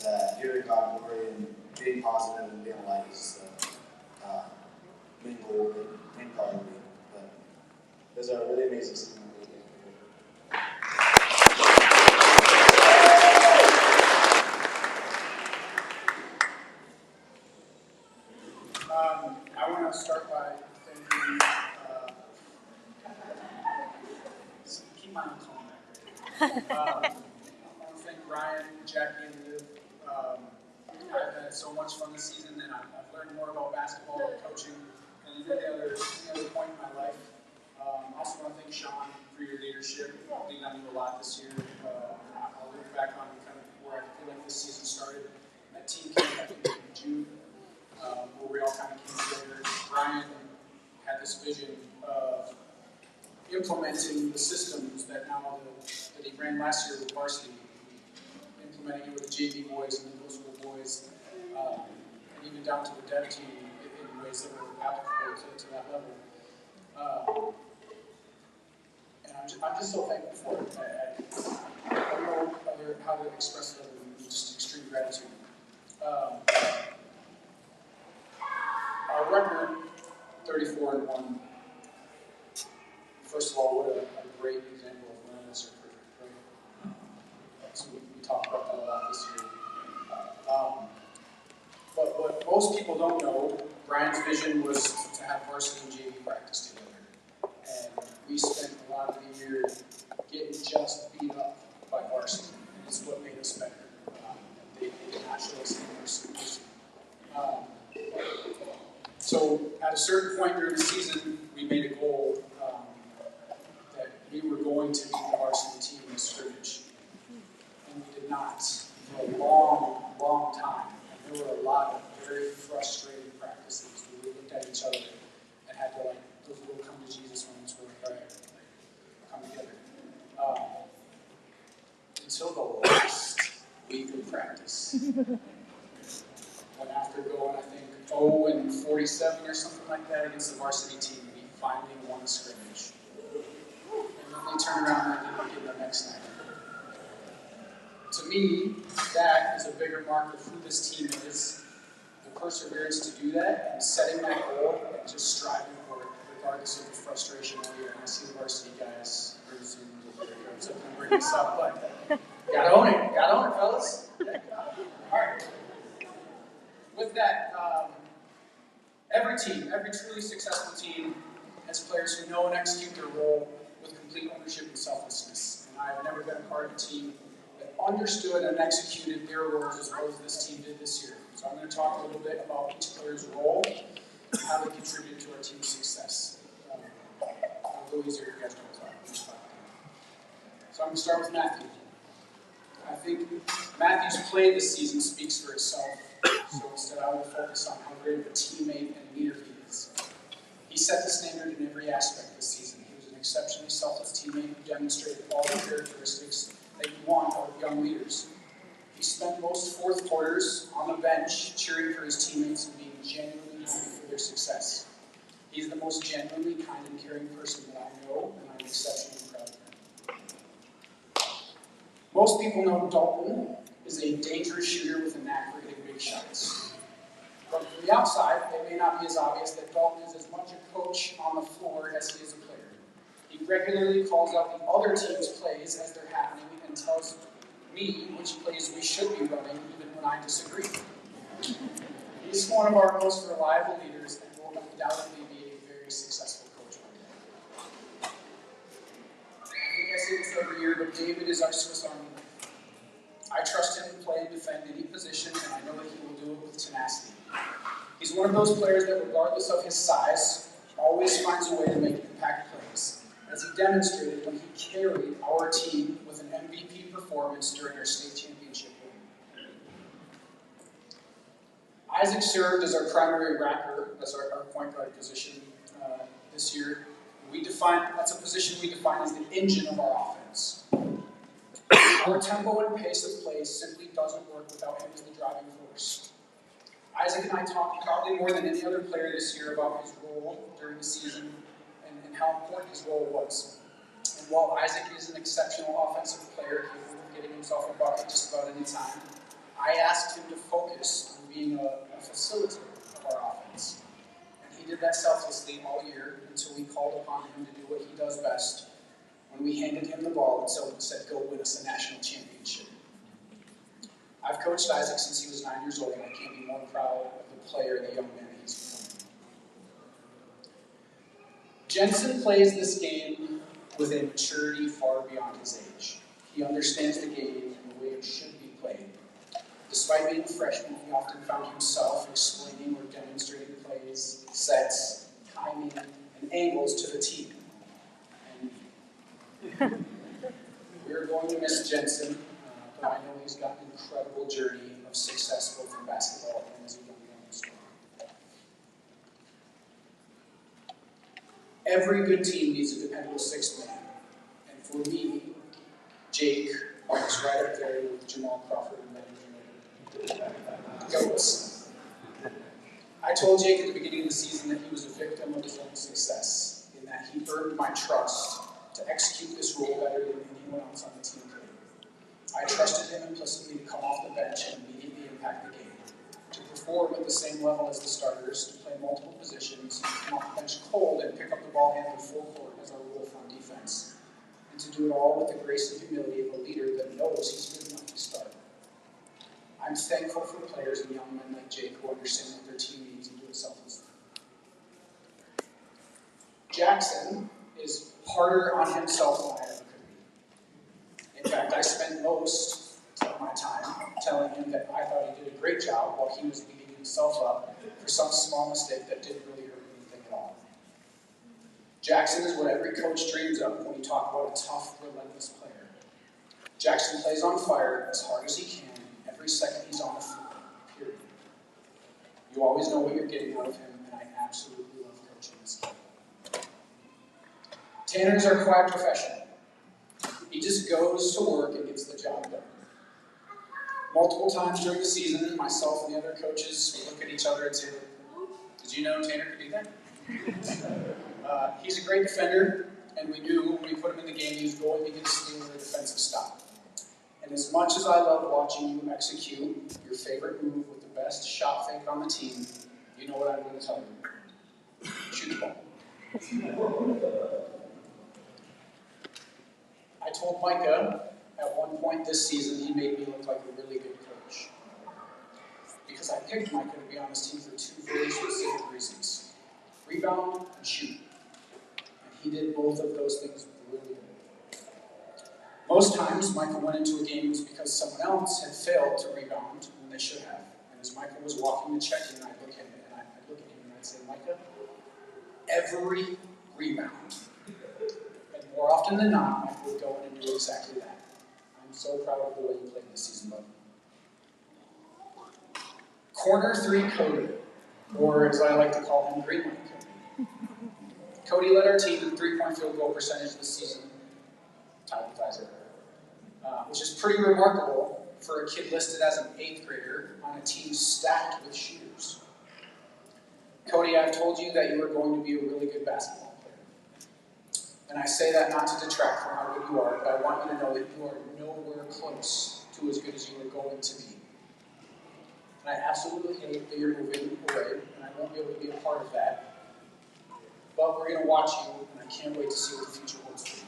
that giving God glory and being positive and being a light is the main goal, main priority. But those are really amazing season. I want to start by thanking, keep my own calm back there. I want to thank Ryan, Jackie, and Liv. I've had so much fun this season, and I've learned more about basketball and coaching than any other point in my life. I also want to thank Sean for your leadership. I think I knew a lot this year. I'll look back on kind of where I feel like this season started. That team came up in June, where we all kind of came together. Brian had this vision of implementing the systems that that he ran last year with varsity, implementing it with the JV boys and the middle school boys, and even down to the dev team in ways that were applicable to that level. And I'm just so thankful for it. I don't know how to express it other than just extreme gratitude. Our record, 34-1. First of all, what a great example of relentless effort, right? So we talked about that a lot this year. But what most people don't know, Brian's vision was to have varsity and JV practice together. And we spent a lot of the year getting just beat up by varsity. And it's what made us better. They did not show us any mercy. So at a certain point during the season, we made a goal that we were going to beat the varsity team in a scrimmage. And we did not for a long, long time. And there were a lot of very frustrating practices where we looked at each other and had to, those little come to Jesus moments where we're like, come together. Until the last week of practice. When after going, I think, 0-47 or something like that against the varsity team, we finally won the scrimmage. And then they turned around and didn't get the next night. To me, that is a bigger mark of who this team is. The perseverance to do that and setting that goal and just striving for it, regardless of the frustration all year. And I see the varsity guys very soon. So I'm going to bring this up, but gotta own it, fellas. All right. With that, every truly successful team has players who know and execute their role with complete ownership and selflessness. And I have never been a part of a team that understood and executed their roles as well as this team did this year. So I'm going to talk a little bit about each player's role and how they contributed to our team's success. I'll go easier if you guys don't talk. So I'm going to start with Matthew. I think Matthew's play this season speaks for itself. So instead, I will focus on how great of a teammate and leader he is. He set the standard in every aspect this season. He was an exceptionally selfless teammate who demonstrated all the characteristics that you want out of young leaders. He spent most fourth quarters on the bench cheering for his teammates and being genuinely happy for their success. He's the most genuinely kind and caring person that I know, and I'm exceptionally proud of him. Most people know Dalton is a dangerous shooter with a knack for hitting big shots. But from the outside, it may not be as obvious that Dalton is as much a coach on the floor as he is a player. He regularly calls out the other team's plays as they're happening and tells me which plays we should be running even when I disagree. He's one of our most reliable leaders and will undoubtedly be a very successful coach. I think I say this every year, but David is our Swiss Army knife. I trust him to play and defend any position, and I know that he will do it with tenacity. He's one of those players that, regardless of his size, always finds a way to make impact plays, as he demonstrated when he carried our team with an MVP performance during our state championship win. Isaac served as our primary racker, as our point guard position this year. That's a position we define as the engine of our offense. Our tempo and pace of play simply doesn't work without him as the driving force. Isaac and I talked probably more than any other player this year about his role during the season and how important his role was. And while Isaac is an exceptional offensive player, capable of getting himself a bucket just about any time, I asked him to focus on being a facilitator of our offense. And he did that selflessly all year until we called upon him to do what he does best when we handed him the ball and said, go win us a national championship. I've coached Isaac since he was 9 years old, and I can't be more proud of the player and the young man he's become. Jensen plays this game with a maturity far beyond his age. He understands the game and the way it should be played. Despite being a freshman, he often found himself explaining or demonstrating plays, sets, timing, and angles to the team. And we're going to miss Jensen, but I know he's got an incredible journey of success both in basketball and as a young man as well. Every good team needs a dependable sixth man. And for me, Jake is right up there with Jamal Crawford and Leonard Goats. I told Jake at the beginning of the season that he was a victim of his own success, in that he earned my trust to execute this role better than anyone else on the team could. I trusted him implicitly to come off the bench and immediately impact the game, to perform at the same level as the starters, to play multiple positions, to come off the bench cold and pick up the ball handled full court as our rule on defense, and to do it all with the grace and humility of a leader that knows he's good enough to start. I'm thankful for players and young men like Jake who understand what their team needs and do it selflessly. Jackson is harder on himself than I ever could be. In fact, I spent most of my time telling him that I thought he did a great job while he was beating himself up for some small mistake that didn't really hurt anything at all. Jackson is what every coach dreams of when you talk about a tough, relentless player. Jackson plays on fire as hard as he can every second he's on the floor, period. You always know what you're getting out of him, and I absolutely love coaching this kid. Tanners are quite professional. He just goes to work and gets the job done. Multiple times during the season, myself and the other coaches would look at each other and say, did you know Tanner could do that? He's a great defender, and we knew when we put him in the game he was going to get a steal or a defensive stop. And as much as I love watching you execute your favorite move with the best shot fake on the team, you know what I'm going to tell you. Shoot the ball. I told Micah at one point this season he made me look like a really good coach. Because I picked Micah to be on this team for two very specific reasons. Rebound and shoot. And he did both of those things really well. Most times, Micah went into a game because someone else had failed to rebound when they should have. And as Micah was walking to check in, I'd look at him and I'd say, Micah, every rebound. And more often than not, Micah would go in and do exactly that. I'm so proud of the way you played this season, bud. Corner three Cody, or as I like to call him, Green Light Cody. Cody led our team in three-point field goal percentage this season, tied with Isaac, which is pretty remarkable for a kid listed as an 8th grader on a team stacked with shooters. Cody, I've told you that you are going to be a really good basketball player. And I say that not to detract from how good you are, but I want you to know that you are nowhere close to as good as you are going to be. And I absolutely hate that you're moving away, and I won't be able to be a part of that. But we're going to watch you, and I can't wait to see what the future holds for you.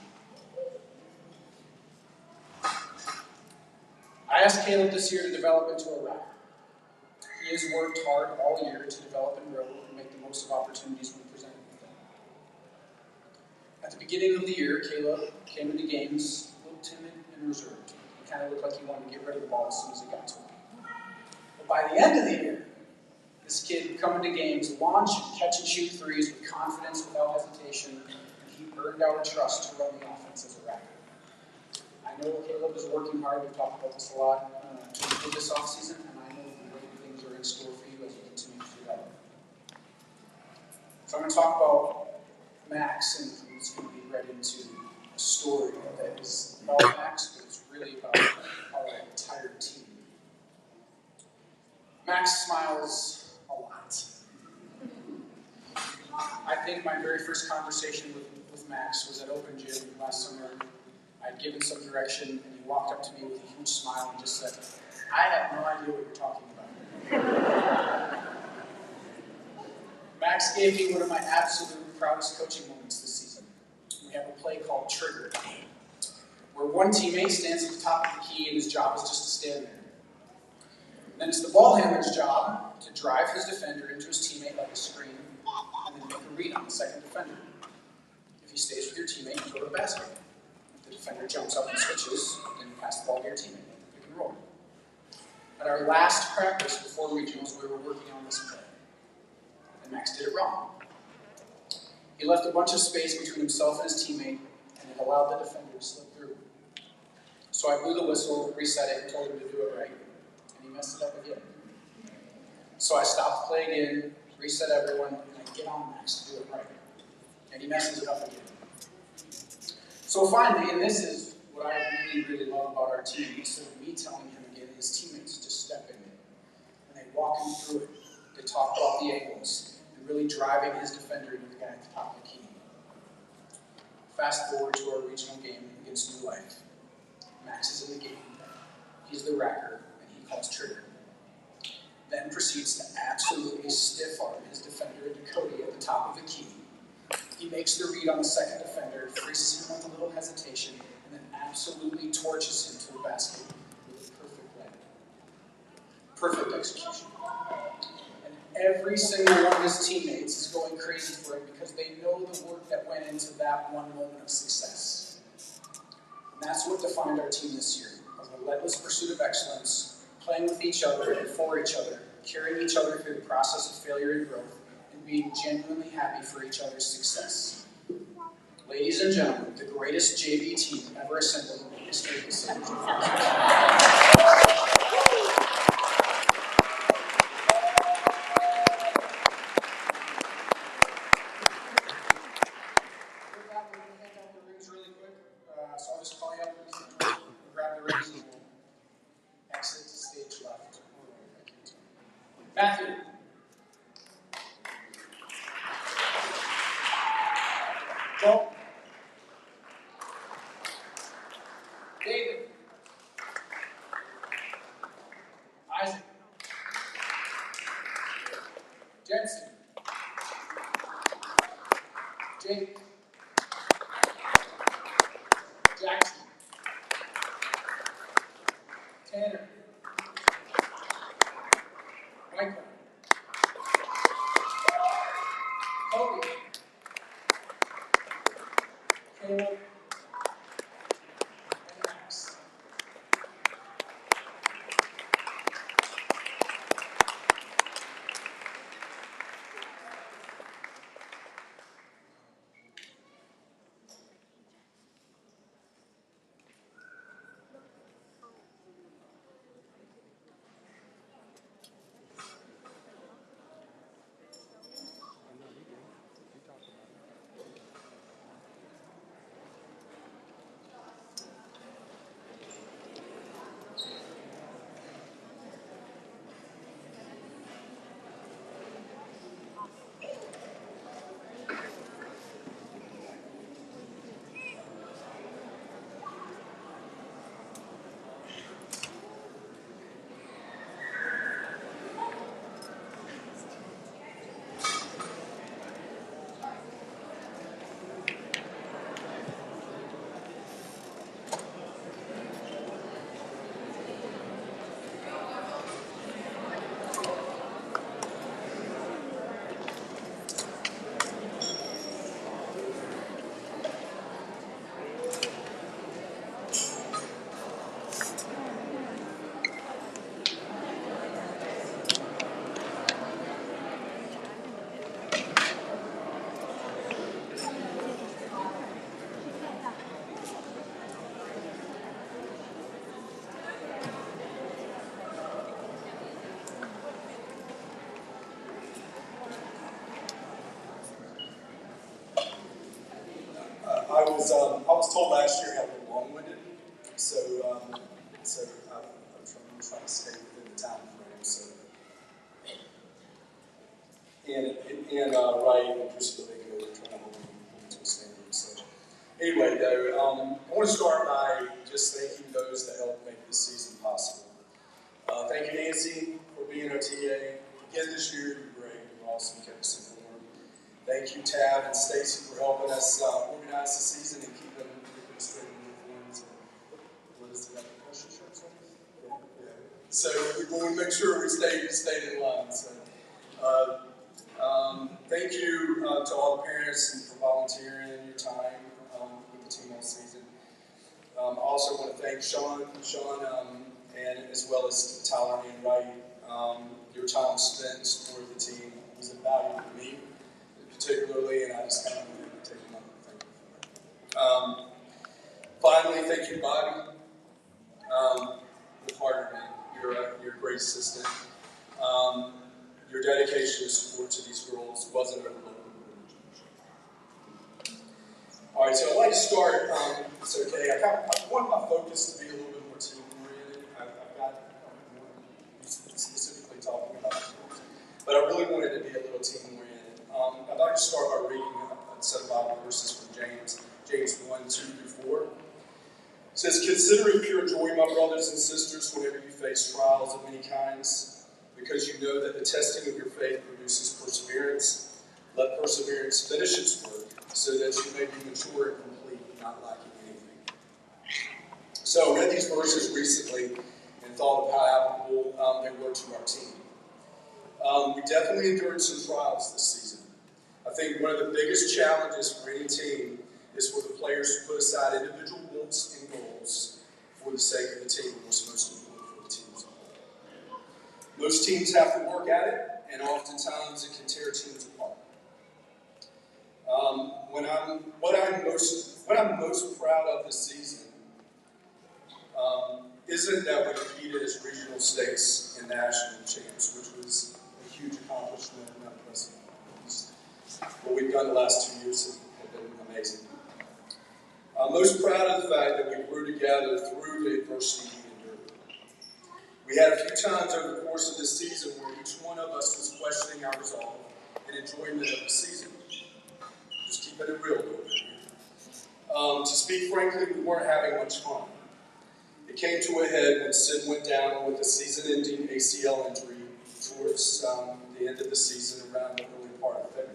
I asked Caleb this year to develop into a rapper. He has worked hard all year to develop and grow and make the most of opportunities when presented with them. At the beginning of the year, Caleb came into games a little timid and reserved. He kind of looked like he wanted to get rid of the ball as soon as it got to him. But by the end of the year, this kid would come into games, launch, catch and shoot threes with confidence, without hesitation, and he earned our trust to run the offense as a rapper. I know Caleb is working hard. We've talked about this a lot to improve this offseason, and I know great things are in store for you as you continue to develop. So I'm going to talk about Max and who's going to be ready to a story that is about Max, but it's really about our entire team. Max smiles a lot. I think my very first conversation with Max was at Open Gym last summer. I'd given some direction, and he walked up to me with a huge smile and just said, "I have no idea what you're talking about." Max gave me one of my absolute proudest coaching moments this season. We have a play called Trigger, where one teammate stands at the top of the key and his job is just to stand there. And then it's the ball handler's job to drive his defender into his teammate like a screen, and then make a read on the second defender. If he stays with your teammate, you go to the basket. If the defender jumps up and switches, then you pass the ball to your teammate. Pick and roll. At our last practice before regionals, we were working on this play. And Max did it wrong. He left a bunch of space between himself and his teammate, and it allowed the defender to slip through. So I blew the whistle, reset it, and told him to do it right. And he messed it up again. So I stopped the play again, reset everyone, and I get on Max to do it right. And he messes it up again. So finally, and this is what I really, really love about our team, instead of me telling him again, his teammates just step in. And they walk him through it. They talk about the angles, and really driving his defender into the guy at the top of the key. Fast forward to our regional game against New Life. Max is in the game. He's the racker, and he calls trigger. Then proceeds to absolutely stiff arm his defender into Cody at the top of the key. He makes the read on the second defender, freezes him with a little hesitation, and then absolutely torches him to the basket with a perfect lay. Perfect execution. And every single one of his teammates is going crazy for him because they know the work that went into that one moment of success. And that's what defined our team this year, a relentless pursuit of excellence, playing with each other and for each other, carrying each other through the process of failure and growth, and being genuinely happy for each other's success. Ladies and gentlemen, the greatest JV team ever assembled in the history of the Sabres. So I'll just call you up and grab the rings and we'll exit to stage left. Matthew. Joel. David. Isaac. Jensen. Jake. Jackson. Tanner. Michael. Cody. Caleb. And Max. was told last year how a little long-winded, so I'm trying to stay within the time frame. So, and Wright and Priscilla Baker are trying to hold me to a standard. So, anyway, though, I want to start by just thanking those that helped make this season possible. Thank you, Nancy, for being our TA. Again this year, you were great. You were awesome. Kept us informed. Thank you, Tab and Stacy, for helping us organize the season and keeping us straight in uniforms. What is it, pressure shirts on? Yeah. So we want to make sure we stayed in line. So, thank you to all the parents for volunteering your time with the team all season. I also want to thank Sean, and as well as Tyler and Wright. Your time spent in support of the team was invaluable to me, particularly, and I just kind of wanted to take a moment to thank you for that. Finally, thank you, Bobby, with Harder. You're a great assistant. Your dedication and support to these girls wasn't overlooked. All right, so I'd like to start, it's okay, I want my focus to be a little bit more team-oriented. I've got specifically talking about schools, but I really wanted to be a little team-oriented. I'd like to start by reading a set of Bible verses from James 1, 2 through 4. It says, "Consider it pure joy, my brothers and sisters, whenever you face trials of many kinds, because you know that the testing of your faith produces perseverance. Let perseverance finish its work, so that you may be mature and complete, not lacking anything." So I read these verses recently and thought of how applicable they were to our team. We definitely endured some trials this season. I think one of the biggest challenges for any team is for the players to put aside individual wants and goals for the sake of the team, and what's most important for the team as a whole. Most teams have to work at it, and oftentimes it can tear teams apart. What I'm most proud of this season isn't that we competed as regional states and national champs, which was a huge accomplishment and impressive. What we've done the last 2 years have been amazing. I'm most proud of the fact that we grew together through the adversity we endured. We had a few times over the course of this season where each one of us was questioning our resolve and enjoyment of the season. Just keeping it real over here. To speak frankly, we weren't having much fun. It came to a head when Sid went down with a season-ending ACL injury towards the end of the season, around the early part of February.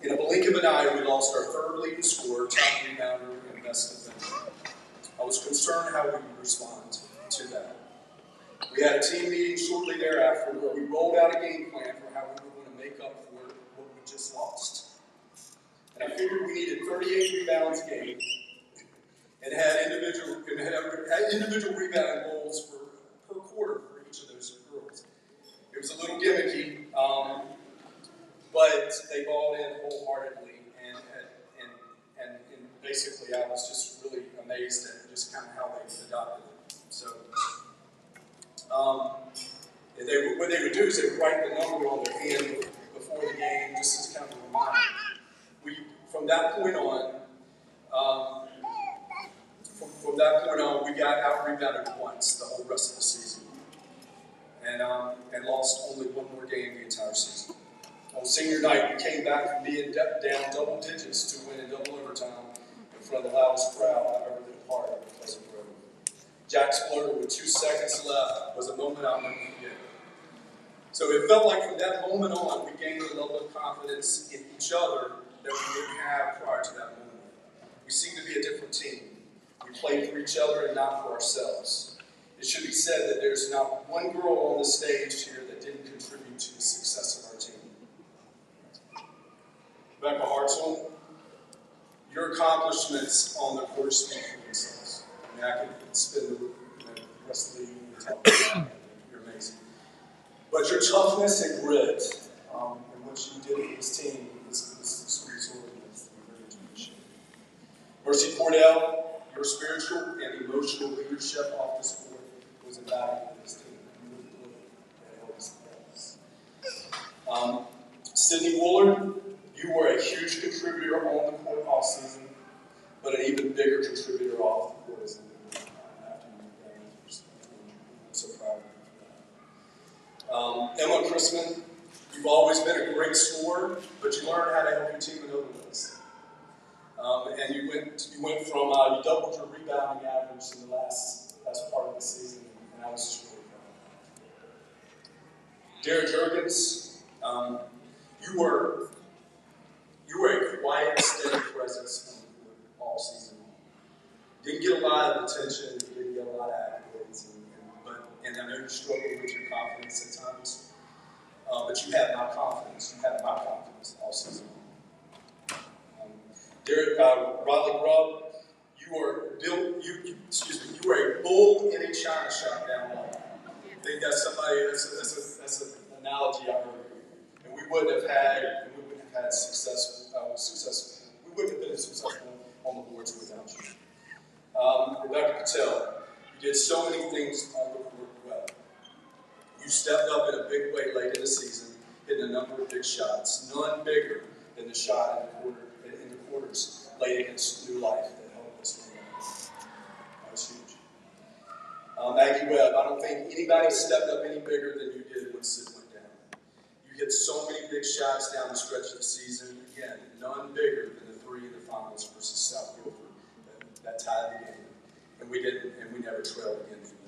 In a blink of an eye, we lost our third leading scorer, top rebounder, and best defender. I was concerned how we would respond to that. We had a team meeting shortly thereafter where we rolled out a game plan for how we were going to make up for what we just lost. And I figured we needed 38 rebounds a game and had individual rebounding goals per quarter for each of those girls. It was a little gimmicky, but they bought in wholeheartedly, and basically I was just really amazed at just kind of how they adopted it. So what they would do is they would write the number on their hand before the game, just as kind of a reminder. From that point on, we got out-rebounded once the whole rest of the season, and lost only one more game the entire season. On senior night, we came back from being down double digits to win in double overtime in front of the loudest crowd I've ever been part of at Pleasant Grove. Jack Splurter with 2 seconds left was a moment I'll never forget. So it felt like from that moment on, we gained a level of confidence in each other that we didn't have prior to that moment. We seemed to be a different team. We played for each other and not for ourselves. It should be said that there's not one girl on the stage here that didn't contribute to the success of our team. Rebecca Hartzell, your accomplishments on the court speak for themselves. I mean, I could spend the rest of the evening talking about it. You're amazing. But your toughness and grit and what you did with this team is extraordinary. Mercy Cordell, your spiritual and emotional leadership off this court was invaluable to this team. You really delivered. Sydney Woolard, you were a huge contributor on the court all season. but you learn how to help your team in other ways. And you went from you doubled your rebounding average in the last part of the season, and I was just really proud. Derek Jurgens, you were a quiet, steady presence on the court all season long. Didn't get a lot of attention, didn't get a lot of accolades, and I know you struggle with your confidence at times, but you had my confidence. You had my confidence all season long. Derek, Riley Grubb, you were a bull in a china shop down low. I think that's an analogy I heard. And we wouldn't have had success. We wouldn't have been successful on the boards without you. Rebecca Patel, you did so many things on the court well. You stepped up in a big way late in the season, hitting a number of big shots, none bigger than the shot in the quarters late against New Life that helped us win. That was huge. Maggie Webb, I don't think anybody stepped up any bigger than you did when Sid went down. You hit so many big shots down the stretch of the season. Again, none bigger than the 3 in the finals versus South Guilford that tied the game. And we didn't, and we never trailed again from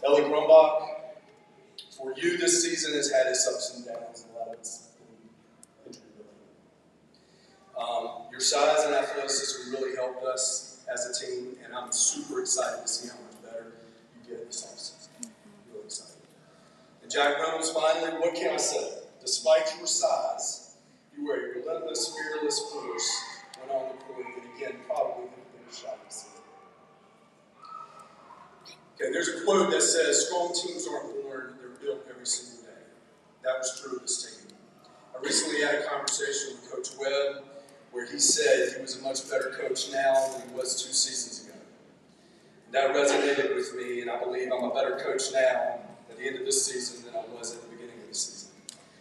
there. Ellie Grumbach, for you this season has had its ups and downs, and a lot of it's injury related. Your size and athleticism really helped us as a team, and I'm super excited to see how much better you get this offseason. Really excited. And Jack Reynolds, finally, what can I say? Despite your size, you were a relentless, fearless force when on the court, and again, probably the biggest shot of the season. Okay, there's a quote that says, strong teams aren't born, they're built every single day. That was true of this team. I recently had a conversation with Coach Webb where he said he was a much better coach now than he was 2 seasons ago. That resonated with me, and I believe I'm a better coach now at the end of this season than I was at the beginning of the season.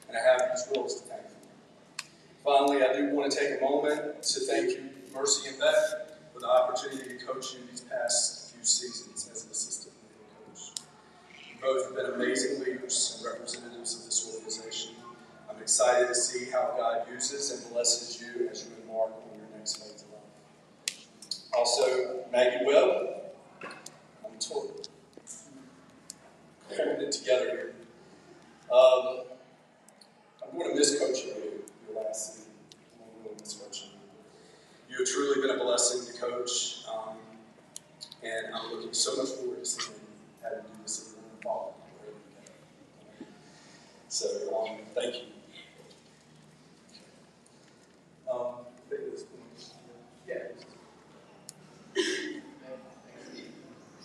And I have these girls to thank for. Finally, I do want to take a moment to thank you, Mercy and Beth, for the opportunity to coach you these past few seasons as an assistant coach. You both have been amazing leaders and representatives of this organization. I'm excited to see how God uses and blesses you as you embark on your next phase of life. Also, Maggie Webb, I'm holding it together here. I'm going to miss coaching you your last season. I'm going to miss coaching you. You have truly been a blessing to coach, and I'm looking so much forward to seeing how to do this in the fall. So, thank you.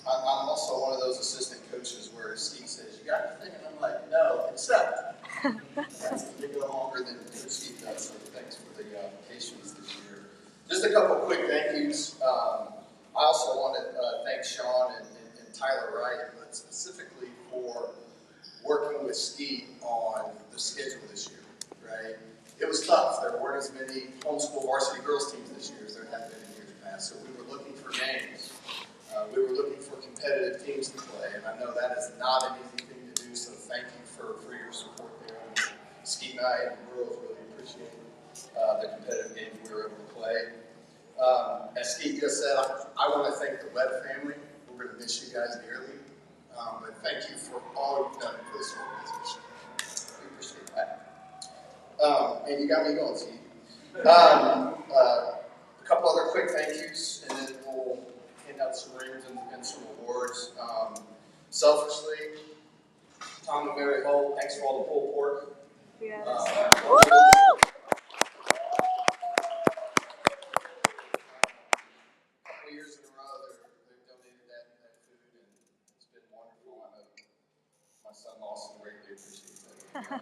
I'm also one of those assistant coaches where Steve says, you got anything? And I'm like, no, except. That's a little longer than Coach Steve does, so thanks for the patience this year. Just a couple quick thank yous. I also want to thank Sean and Tyler Wright, but specifically for working with Steve on the schedule this year, right? It was tough. There weren't as many homeschool varsity girls teams this year as there have been in years past, so we were looking for games. We were looking for competitive teams to play, and I know that is not an easy thing to do, so thank you for your support there. Skeet and I and the girls really appreciate the competitive games we were able to play. As Skeet just said, I want to thank the Webb family. We're going to miss you guys dearly, but thank you for all you've done for this organization. We appreciate that. And you got me going, Skeet. A couple other quick thank yous, and then we'll hand out some rings and some awards. Selfishly, Tom and Mary Holt, thanks for all the pulled pork. Yes. 2 years in a row, they've donated that food, and it's been wonderful. I know my son Lawson greatly appreciates that.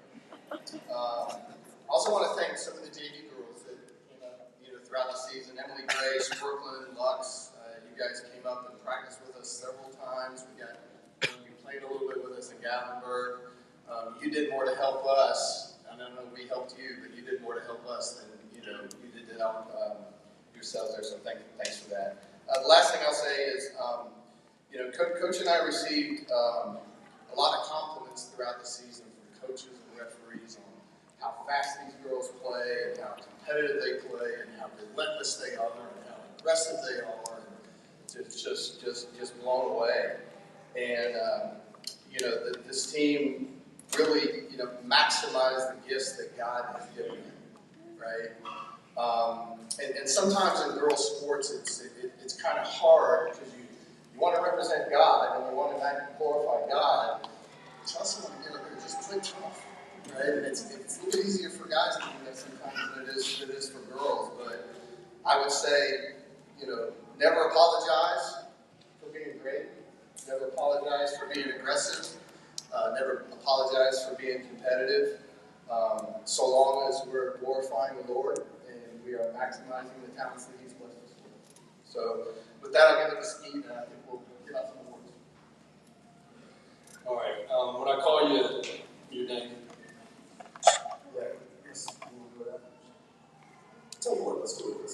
Also want to thank some of the JV girls that throughout the season. Emily Grace, Brooklyn, Lux, you guys came up and practiced with us several times. You played a little bit with us in Gatlinburg. You did more to help us. I don't know if we helped you, but you did more to help us than you did to help yourselves there. So thanks for that. The last thing I'll say is, Coach and I received a lot of compliments throughout the season from coaches and referees on how fast these girls competitive they play and how relentless they are and how aggressive they are, and just blown away. And this team really maximize the gifts that God has given them, right? And sometimes in girls' sports, it's kind of hard because you want to represent God and you want to glorify God. You also want to get up there and just play tough, right? And it's a little bit easier for guys to do that sometimes than it is for girls. But I would say, never apologize for being great. Never apologize for being aggressive. Never apologize for being competitive. So long as we're glorifying the Lord and we are maximizing the talents that He's blessed us with. So with that, I'll give it to Steve, and I think we'll get out some awards. All right. When I call you, your name. Yeah. Yes. We'll do that. Tell you what, let's do it.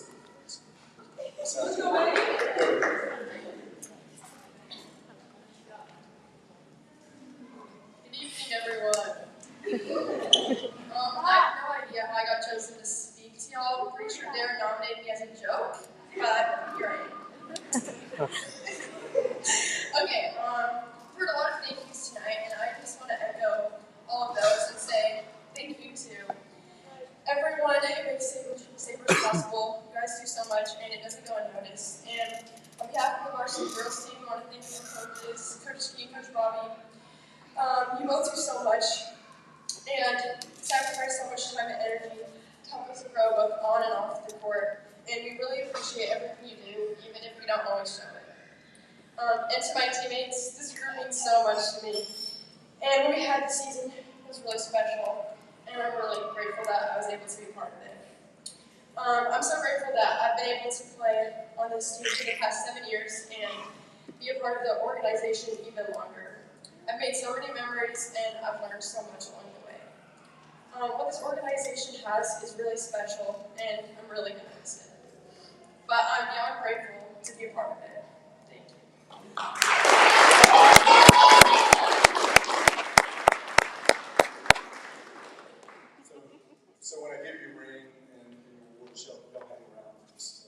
Sounds good. Good evening, everyone. I have no idea how I got chosen to speak to y'all. I'm pretty sure Darren nominated me as a joke, but here I am. Okay, heard a lot of thank yous tonight, and I just want to echo all of those and say thank you to everyone who makes Sabres possible. You guys do so much, and it doesn't go unnoticed. And on behalf of the varsity girls team, I want to thank the coaches, Coach Ski, Coach Bobby. You both do so much and sacrifice so much time and energy to help us grow both on and off the court. And we really appreciate everything you do, even if we don't always show it. And to my teammates, this group means so much to me. And when we had the season, it was really special. And I'm really grateful that I was able to be part of it. I'm so grateful that I've been able to play on this team for the past 7 years and be a part of the organization even longer. I've made so many memories and I've learned so much along the way. What this organization has is really special and I'm really going to miss it. But I'm beyond grateful to be a part of it. Thank you. So when I give you a ring and your award, y'all hang around for just a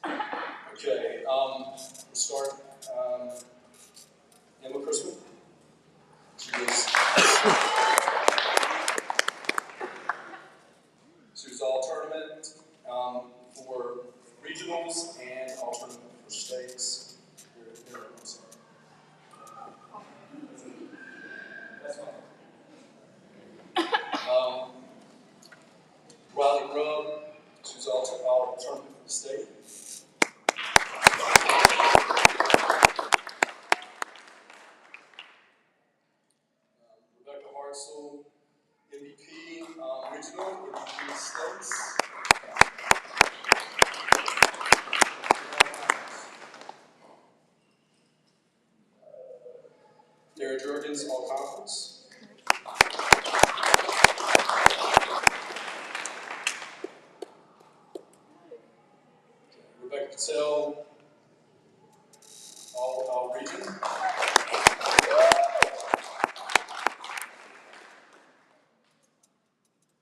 second. Okay, we'll start. Emma Crispin. She was all tournament for regionals and all tournament for states. That's fine. Riley Grubb, she was all tournament for the state. Rebecca Hartzell, MVP regional, MVP states. Dara Jurgens, all conference. Rebecca Patel, all region.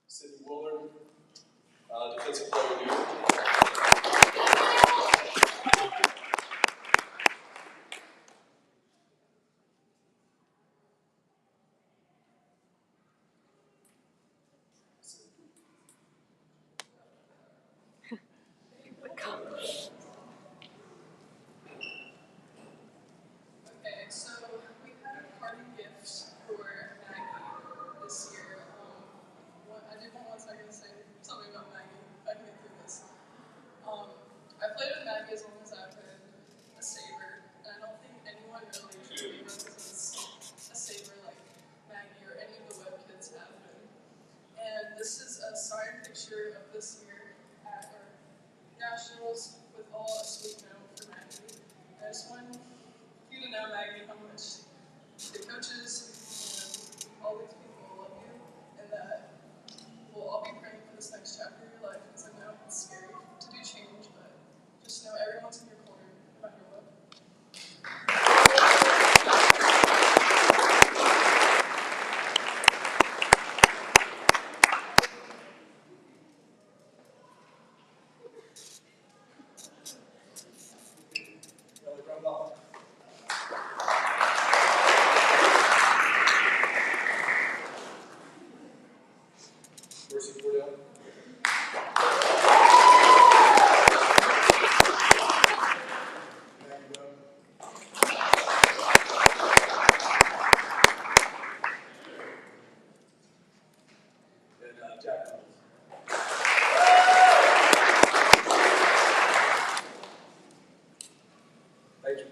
Sydney Willard, defensive player of the year. Okay, so we had a party gift for Maggie this year. I did want 1 second to say something about Maggie, if I can get through this. I played with Maggie as long as I've been a Sabre, and I don't think anyone really truly represents a Sabre like Maggie or any of the web kids have been. And this is a signed picture of this year at our nationals with all a sweet note for Maggie. I just wanted you to know, Maggie, how much the coaches and all these people love you, and that we'll all be praying for this next chapter of your life, because I know it's scary to do change, but just know everyone's in your corner, no matter what. Jack Reynolds. Thank you.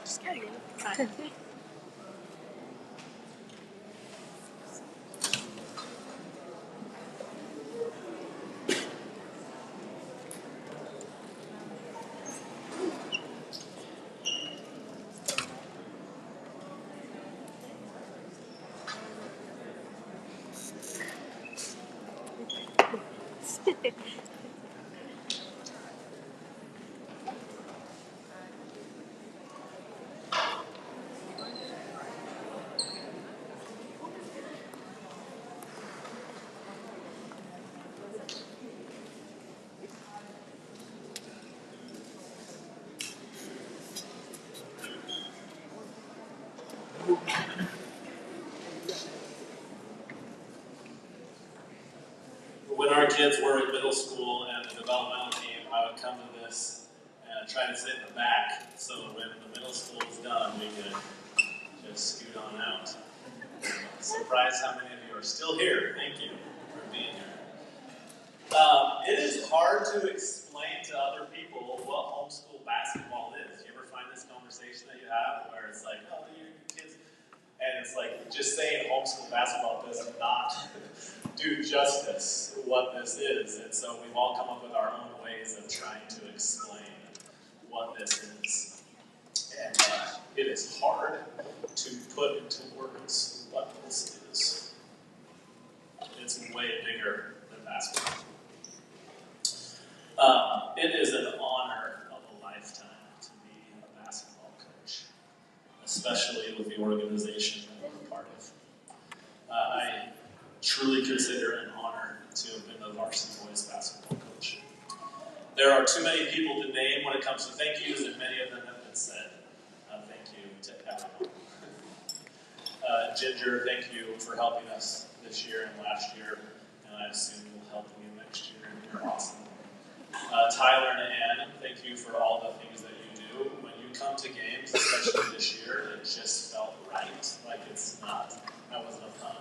Just kidding. When our kids were in middle school and the developmental team, I would come to this and try to sit in the back so that when the middle school was done, we could just scoot on out. Surprised how many of you are still here. Thank you for being here. It is hard to explain to other people what homeschool basketball is. You ever find this conversation that you have where it's like, oh, your kids, and it's like just saying homeschool basketball does not do justice what this is. And so we've all come up with our own ways of trying to explain what this is. And it is hard to put into words what this is. It's way bigger than basketball. It is an honor of a lifetime to be a basketball coach, especially with the organization that we're a part of. I truly consider it an honor to have been the varsity boys basketball coach. There are too many people to name when it comes to thank yous, and many of them have been said. Thank you to everyone. Ginger, thank you for helping us this year and last year, and I assume you'll help me next year, and you're awesome. Tyler and Ann, thank you for all the things that you do. When you come to games, especially this year, it just felt right. Like it's not, that wasn't a pun,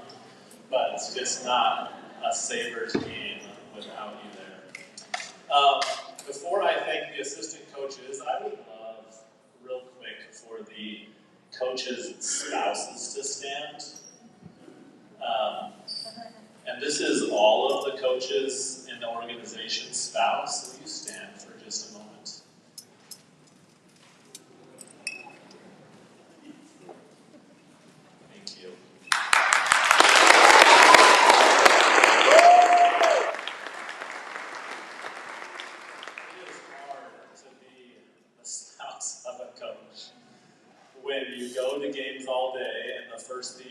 but it's just not a Sabres game without you there. Before I thank the assistant coaches, I would love, real quick, for the coaches' spouses to stand. And this is all of the coaches in the organization's spouse. Will you stand for just a moment? Thank you. It is hard to be the spouse of a coach when you go to games all day and the first thing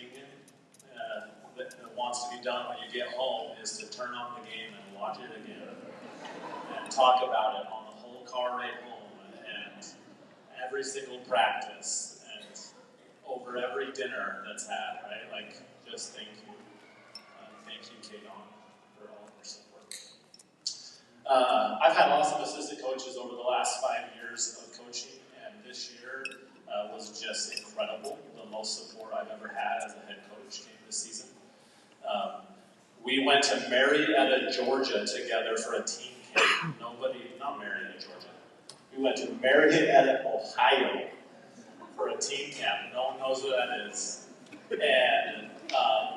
that wants to be done when you get home is to turn on the game and watch it again and talk about it on the whole car ride home and every single practice and over every dinner that's had, right? Like, just thank you. Thank you, Kaydon, for all of your support. I've had awesome assistant coaches over the last 5 years of coaching, and this year was just incredible. The most support I've ever had as a head coach came this season. We went to Marietta, Georgia together for a team camp. Not Marietta, Georgia. We went to Marietta, Ohio for a team camp. No one knows what that is. And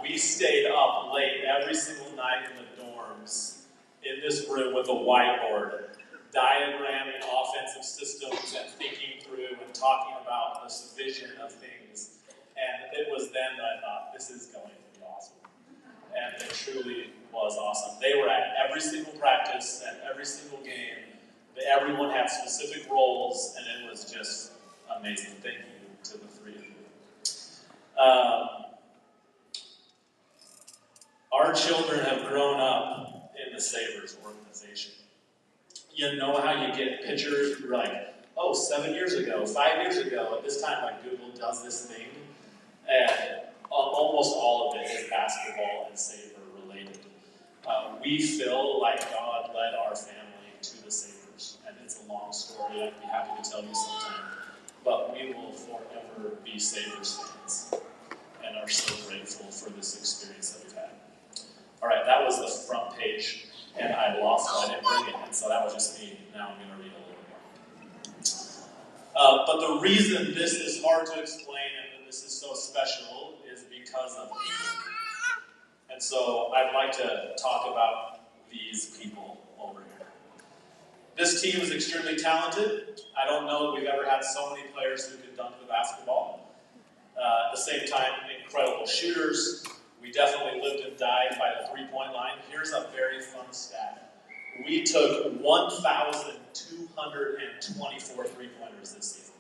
we stayed up late every single night in the dorms in this room with a whiteboard, diagramming offensive systems and thinking through and talking about this vision of things. And it was then that I thought, this is going to be awesome. And it truly was awesome. They were at every single practice, at every single game. Everyone had specific roles, and it was just amazing. Thank you to the three of you. Our children have grown up in the Sabres organization. You know how you get pictures, you're like, oh, 7 years ago, 5 years ago, at this time, like Google does this thing, and almost all of it is basketball and Sabre related. We feel like God led our family to the Sabres, and it's a long story. I'd be happy to tell you sometime. But we will forever be Sabres fans and are so grateful for this experience that we've had. All right, that was the front page, and I lost it. I didn't bring it, and so that was just me. Now I'm going to read a little more. But the reason this is hard to explain and that this is so special is because of people. And so I'd like to talk about these people over here. This team is extremely talented. I don't know that we've ever had so many players who can dunk the basketball. At the same time, incredible shooters. We definitely lived and died by the three-point line. Here's a very fun stat. We took 1,224 three-pointers this season.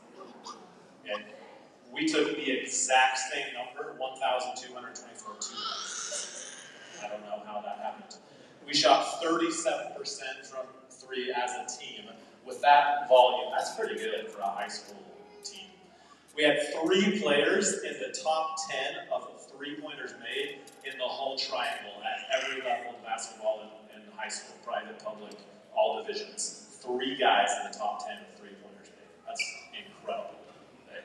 Okay? We took the exact same number, 1,224 two-pointers. I don't know how that happened. We shot 37% from three as a team. With that volume, that's pretty good for a high school team. We had 3 players in the top 10 of three-pointers made in the whole triangle at every level of basketball in high school, private, public, all divisions. 3 guys in the top 10 of three-pointers made. That's incredible. Okay?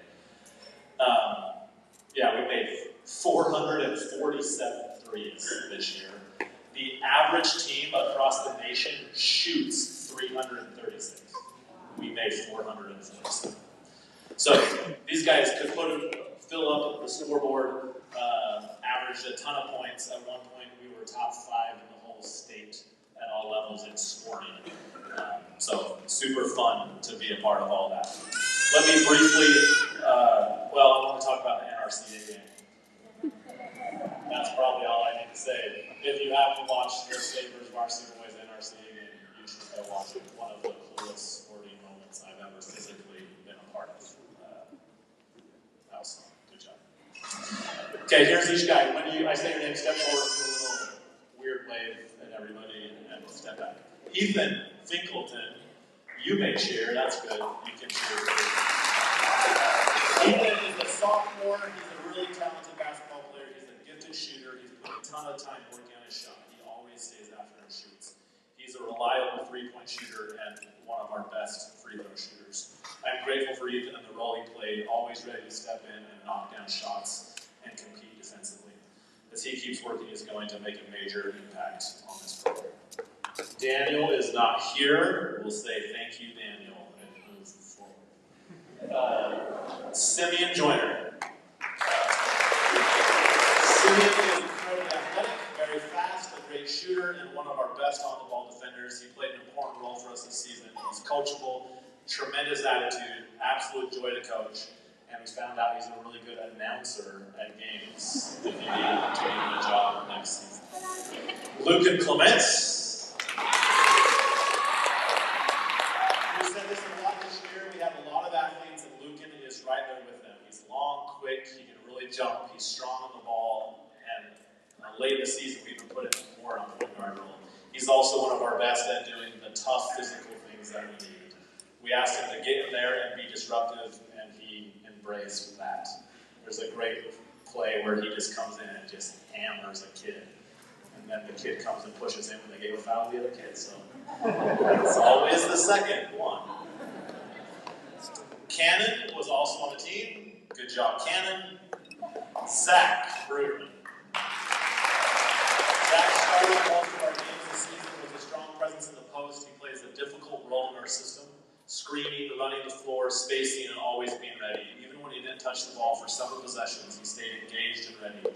We made 447 threes this year. The average team across the nation shoots 336. We made 447. So these guys could fill up the scoreboard, averaged a ton of points. At one point, we were top 5 in the whole state at all levels in scoring. So super fun to be a part of all that. Let me briefly, I want to talk about the NRCA game. That's probably all I need to say. If you haven't watched the Sabres Varsity Boys NRCA game, you should go watch it. One of the coolest sporting moments I've ever physically been a part of. That was fun. Good job. Okay, here's each guy. When I say your name, step forward, do a little weird wave at everybody, and step back. Ethan Finkelton, you may cheer. That's good. You can cheer. Ethan is a sophomore. He's a really talented basketball player. He's a gifted shooter. He's put a ton of time working on his shot. He always stays after and shoots. He's a reliable three-point shooter and one of our best free throw shooters. I'm grateful for Ethan and the role he played, always ready to step in and knock down shots and compete defensively. As he keeps working, he's going to make a major impact on this program. Daniel is not here. We'll say thank you, Daniel, and move forward. Simeon Joyner. Simeon is incredibly athletic, very fast, a great shooter, and one of our best on-the-ball defenders. He played an important role for us this season. He's coachable, tremendous attitude, absolute joy to coach, and we found out he's a really good announcer at games if you need a job next season. Lucan Clements. We said this a lot this year. We have a lot of athletes, and Lucan is right there with them. He's long, quick, he can really jump, he's strong on the ball, and late in the season we even put him more on the point guard role. He's also one of our best at doing the tough physical things that we need. We asked him to get in there and be disruptive, and he embraced that. There's a great play where he just comes in and just hammers a kid. And then the kid comes and pushes him, and they gave a foul to the other kid. So it's always the second one. Cannon was also on the team. Good job, Cannon. Zach Bruderman. Zach started most of our games this season with a strong presence in the post. He plays a difficult role in our system, screening, running the floor, spacing, and always being ready. Even when he didn't touch the ball for several possessions, he stayed engaged and ready.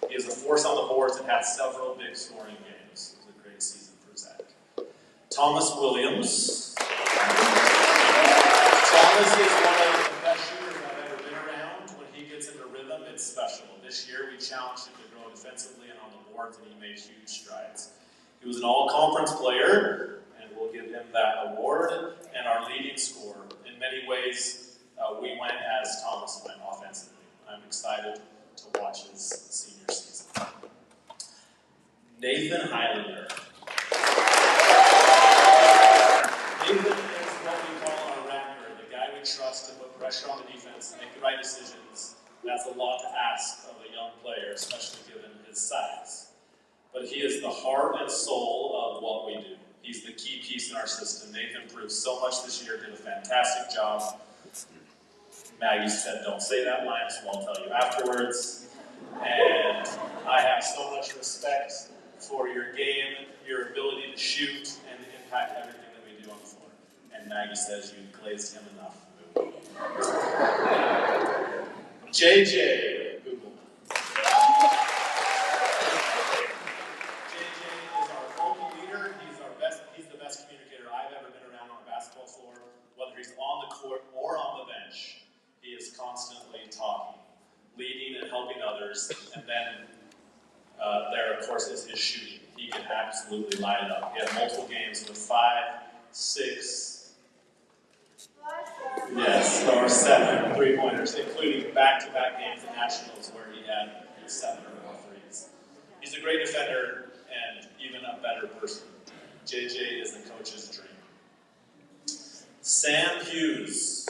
He is a force on the boards and had several big scoring games. It was a great season for Zach. Thomas Williams. Thomas is one of the best shooters I've ever been around. When he gets into rhythm, it's special. This year we challenged him to grow defensively and on the boards, and he made huge strides. He was an all-conference player, and we'll give him that award, and our leading scorer. In many ways, we went as Thomas went offensively. I'm excited to watch his senior season. Nathan Highlander. Nathan is what we call our rapper, the guy we trust to put pressure on the defense, make the right decisions. That's a lot to ask of a young player, especially given his size. But he is the heart and soul in our system. They've improved so much this year, did a fantastic job. Maggie said, don't say that line, so I'll tell you afterwards. And I have so much respect for your game, your ability to shoot, and impact everything that we do on the floor. And Maggie says you glazed him enough. JJ, Google. JJ is our vocal leader. He's the best communicator I've ever been around on a basketball floor. Whether he's on the court or on the bench, he is constantly talking, leading and helping others. And then there, of course, is his shooting. He can absolutely light it up. He had multiple games with 5, 6, or 7 3-pointers, including back-to-back games at Nationals where he had 7 or more threes. He's a great defender and even a better person. JJ is the coach's dream. Sam Hughes.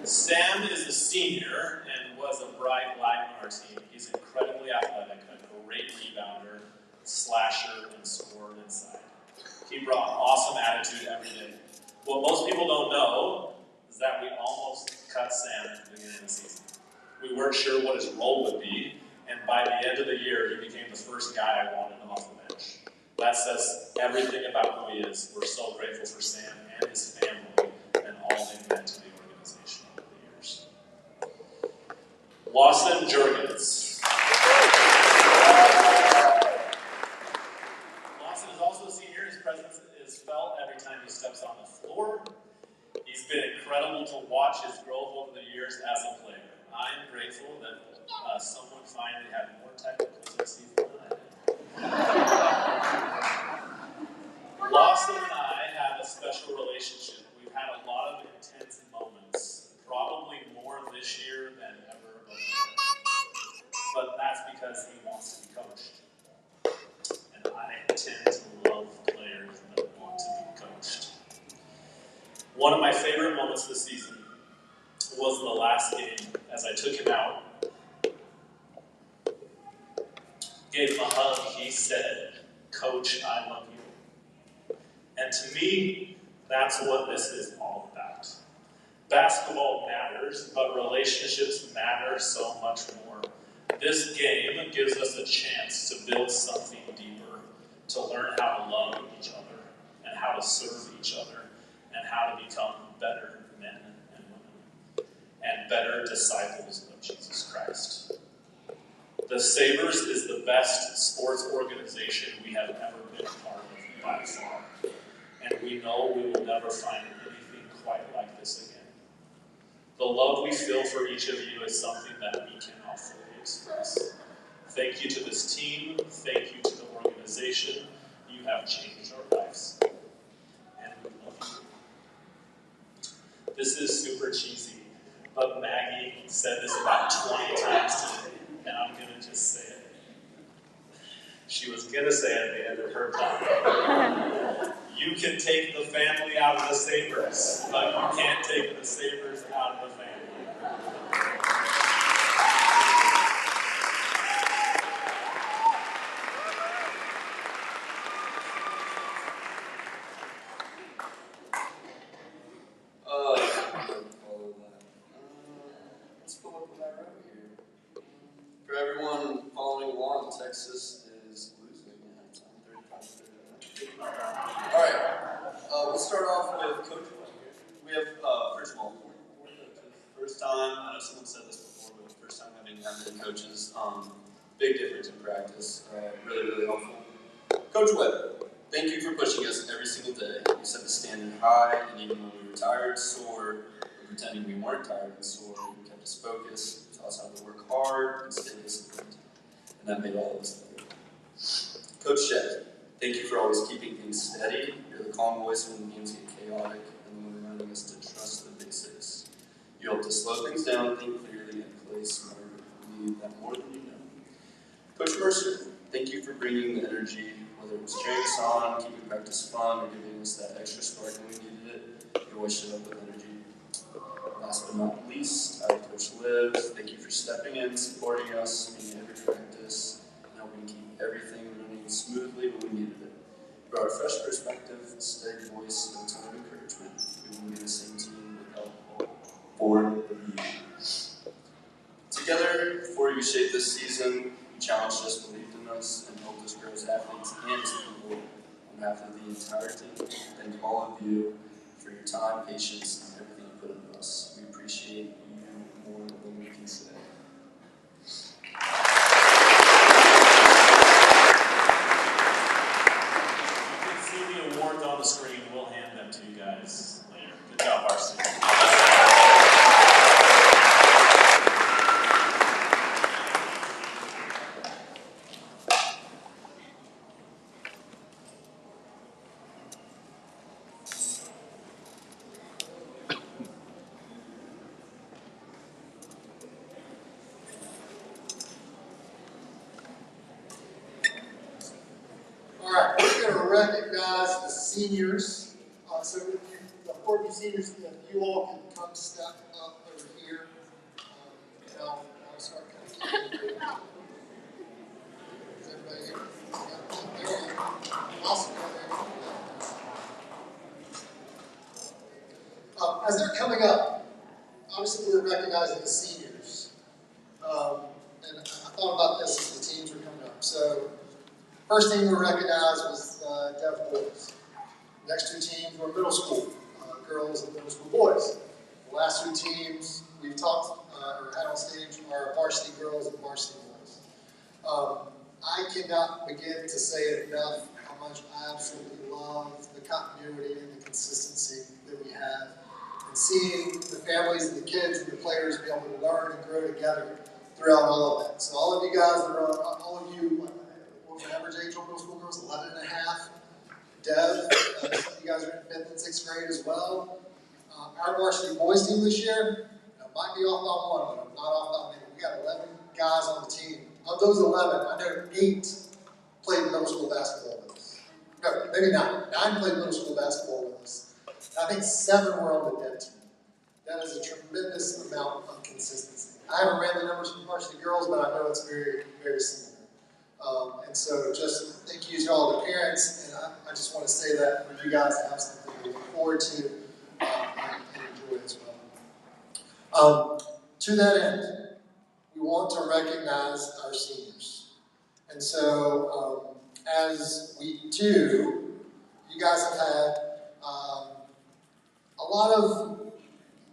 Sam is a senior and was a bright light on our team. He's incredibly athletic, a great rebounder, slasher, and scorer inside. He brought awesome attitude every day. What most people don't know is that we almost cut Sam at the beginning of the season. We weren't sure what his role would be, and by the end of the year, he became the first guy I wanted off the bench. That says everything about who he is. We're so grateful for Sam and his family and all they've meant to the organization over the years. Lawson Jurgens. Lawson is also a senior. His presence is felt every time he steps on the floor. He's been incredible to watch his growth over the years as a player. I'm grateful that someone finally had more technicals this season than I did. Lawson and I have a special relationship. We've had a lot of intense moments, probably more this year than ever before. But that's because he wants to be coached. And I tend to love players that want to be coached. One of my favorite moments this season was the last game as I took him out, gave him a hug. He said, "Coach, I love you." And to me, that's what this is all about. Basketball matters, but relationships matter so much more. This game gives us a chance to build something deeper, to learn how to love each other, and how to serve each other, and how to become better men and women, and better disciples of Jesus Christ. The Sabres is the best sports organization we have ever been a part of by far. And we know we will never find anything quite like this again. The love we feel for each of you is something that we cannot fully express. Thank you to this team. Thank you to the organization. You have changed our lives. And we love you. This is super cheesy, but Maggie said this about 20 times today, and I'm going to just say it. She was going to say it at the end of her talk. You can take the family out of the Sabres, but you can't take the Sabres out of the family. Let's pull up that right here. For everyone following along, Texas is losing at 35-39. All right, we'll start off with Coach. We have, first of all, 4 coaches. First time, I know someone said this before, but first time having that many coaches. Big difference in practice. Really, really helpful. Coach Webb, thank you for pushing us every single day. You set the standard high, and even when we were tired, sore, or pretending we weren't tired and sore, you kept us focused, taught us how to work hard, and stay disciplined. And that made all of us better. Coach Sheck, thank you for always keeping things steady. You're the calm voice when the games get chaotic, and when reminding us to trust the basics. You help to slow things down, think clearly, and play smarter. We need that more than you know. Coach Mercer, thank you for bringing the energy, whether it was cheering us on, keeping practice fun, or giving us that extra spark when we needed it. You always showed up with energy. last but not least, Coach Liv, thank you for stepping in, supporting us, being at every practice, and helping keep everything running smoothly when we needed it. You brought a fresh perspective, a steady voice, and a ton of encouragement. We wouldn't be the same team without all 4 of you. Together, before you shaped this season, you challenged us, believed in us, and helped us grow as athletes and as people. On behalf of the entire team, thank all of you for your time, patience, and everything you put into us. We appreciate you more than we can say. You can see the awards on the screen. We'll hand them to you guys later. Good job, varsity. All right, we're going to recognize the seniors. So if you, the 40 seniors, if you all can come step up over here. And I'll start kind of keeping. Is everybody here? Yeah, there we go. Awesome. As they're coming up, obviously we're recognizing the seniors. And I thought about this as the teams were coming up. So first team we recognized was deaf boys. Next 2 teams were middle school girls and middle school boys. The last 2 teams we've talked or had on stage are varsity girls and varsity boys. I cannot begin to say enough how much I absolutely love the continuity and the consistency that we have. And seeing the families and the kids and the players be able to learn and grow together throughout all of that. So all of you guys that are on, all of you, what was the average age on middle school girls? 11 and a half. Dev, you guys are in 5th and 6th grade as well. Our varsity boys team this year, might be off by 1, but I'm not off by many. We got 11 guys on the team. Of those 11, I know 8 played middle school basketball with us. No, maybe 9. 9 played middle school basketball with us. I think 7 were on the dev team. That is a tremendous amount of consistency. I haven't ran the numbers for varsity girls, but I know it's very, very similar. And so just thank you to all the parents, and I just want to say that for you guys to have something to look forward to and enjoy as well. To that end, we want to recognize our seniors. And so as we do, you guys have had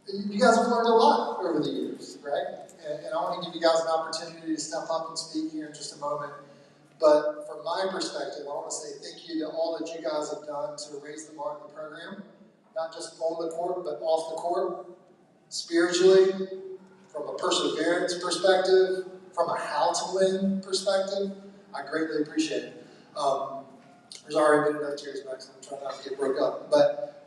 you guys have learned a lot over the years, right? And I want to give you guys an opportunity to step up and speak here in just a moment. But from my perspective, I want to say thank you to all that you guys have done to raise the bar in the program, not just on the court, but off the court, spiritually, from a perseverance perspective, from a how to win perspective. I greatly appreciate it. There's already been enough tears back, so I'm trying not to get broke up. But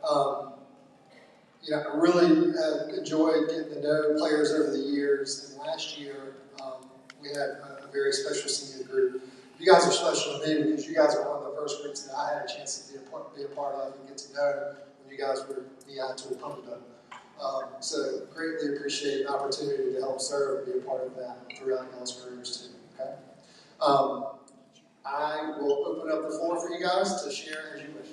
I really have enjoyed getting to know players over the years. And last year, we had a very special senior group. You guys are special to me because you guys are one of the first groups that I had a chance to be a part of and get to know when you guys were knee-high to a pony dog. So greatly appreciate the opportunity to help serve and be a part of that throughout y'all's careers too. Okay. I will open up the floor for you guys to share as you wish.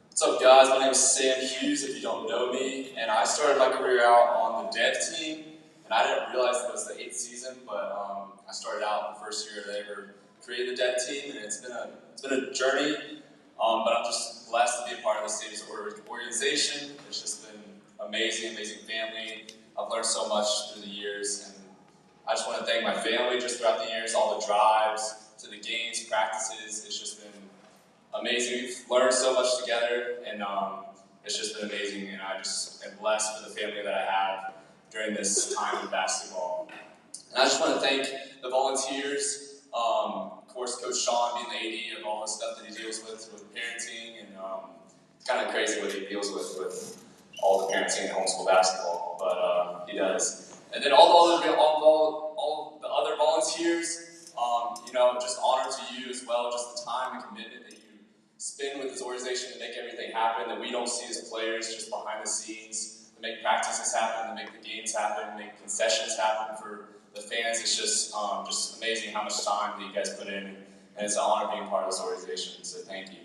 What's up, guys? My name is Sam Hughes, if you don't know me, and I started my career out on the dev team, and I didn't realize it was the 8th season, but I started out the first year they ever created the dev team, and it's been a journey, but I'm just blessed to be a part of the Sabres organization. It's just been amazing family. I've learned so much through the years, and I just want to thank my family just throughout the years, all the drives to the games, practices. It's just been amazing. We've learned so much together, and it's just been amazing, and I just am blessed for the family that I have during this time of basketball. And I just want to thank the volunteers, of course, Coach Sean being the AD of all the stuff that he deals with parenting, and it's kind of crazy what he deals with all the parenting and homeschool basketball, but he does. And then all the other volunteers, just honor to you as well, just the time and commitment that you spin with his organization to make everything happen that we don't see as players just behind the scenes, to make practices happen, to make the games happen, to make concessions happen for the fans. It's just amazing how much time that you guys put in, and it's an honor being part of this organization, so thank you.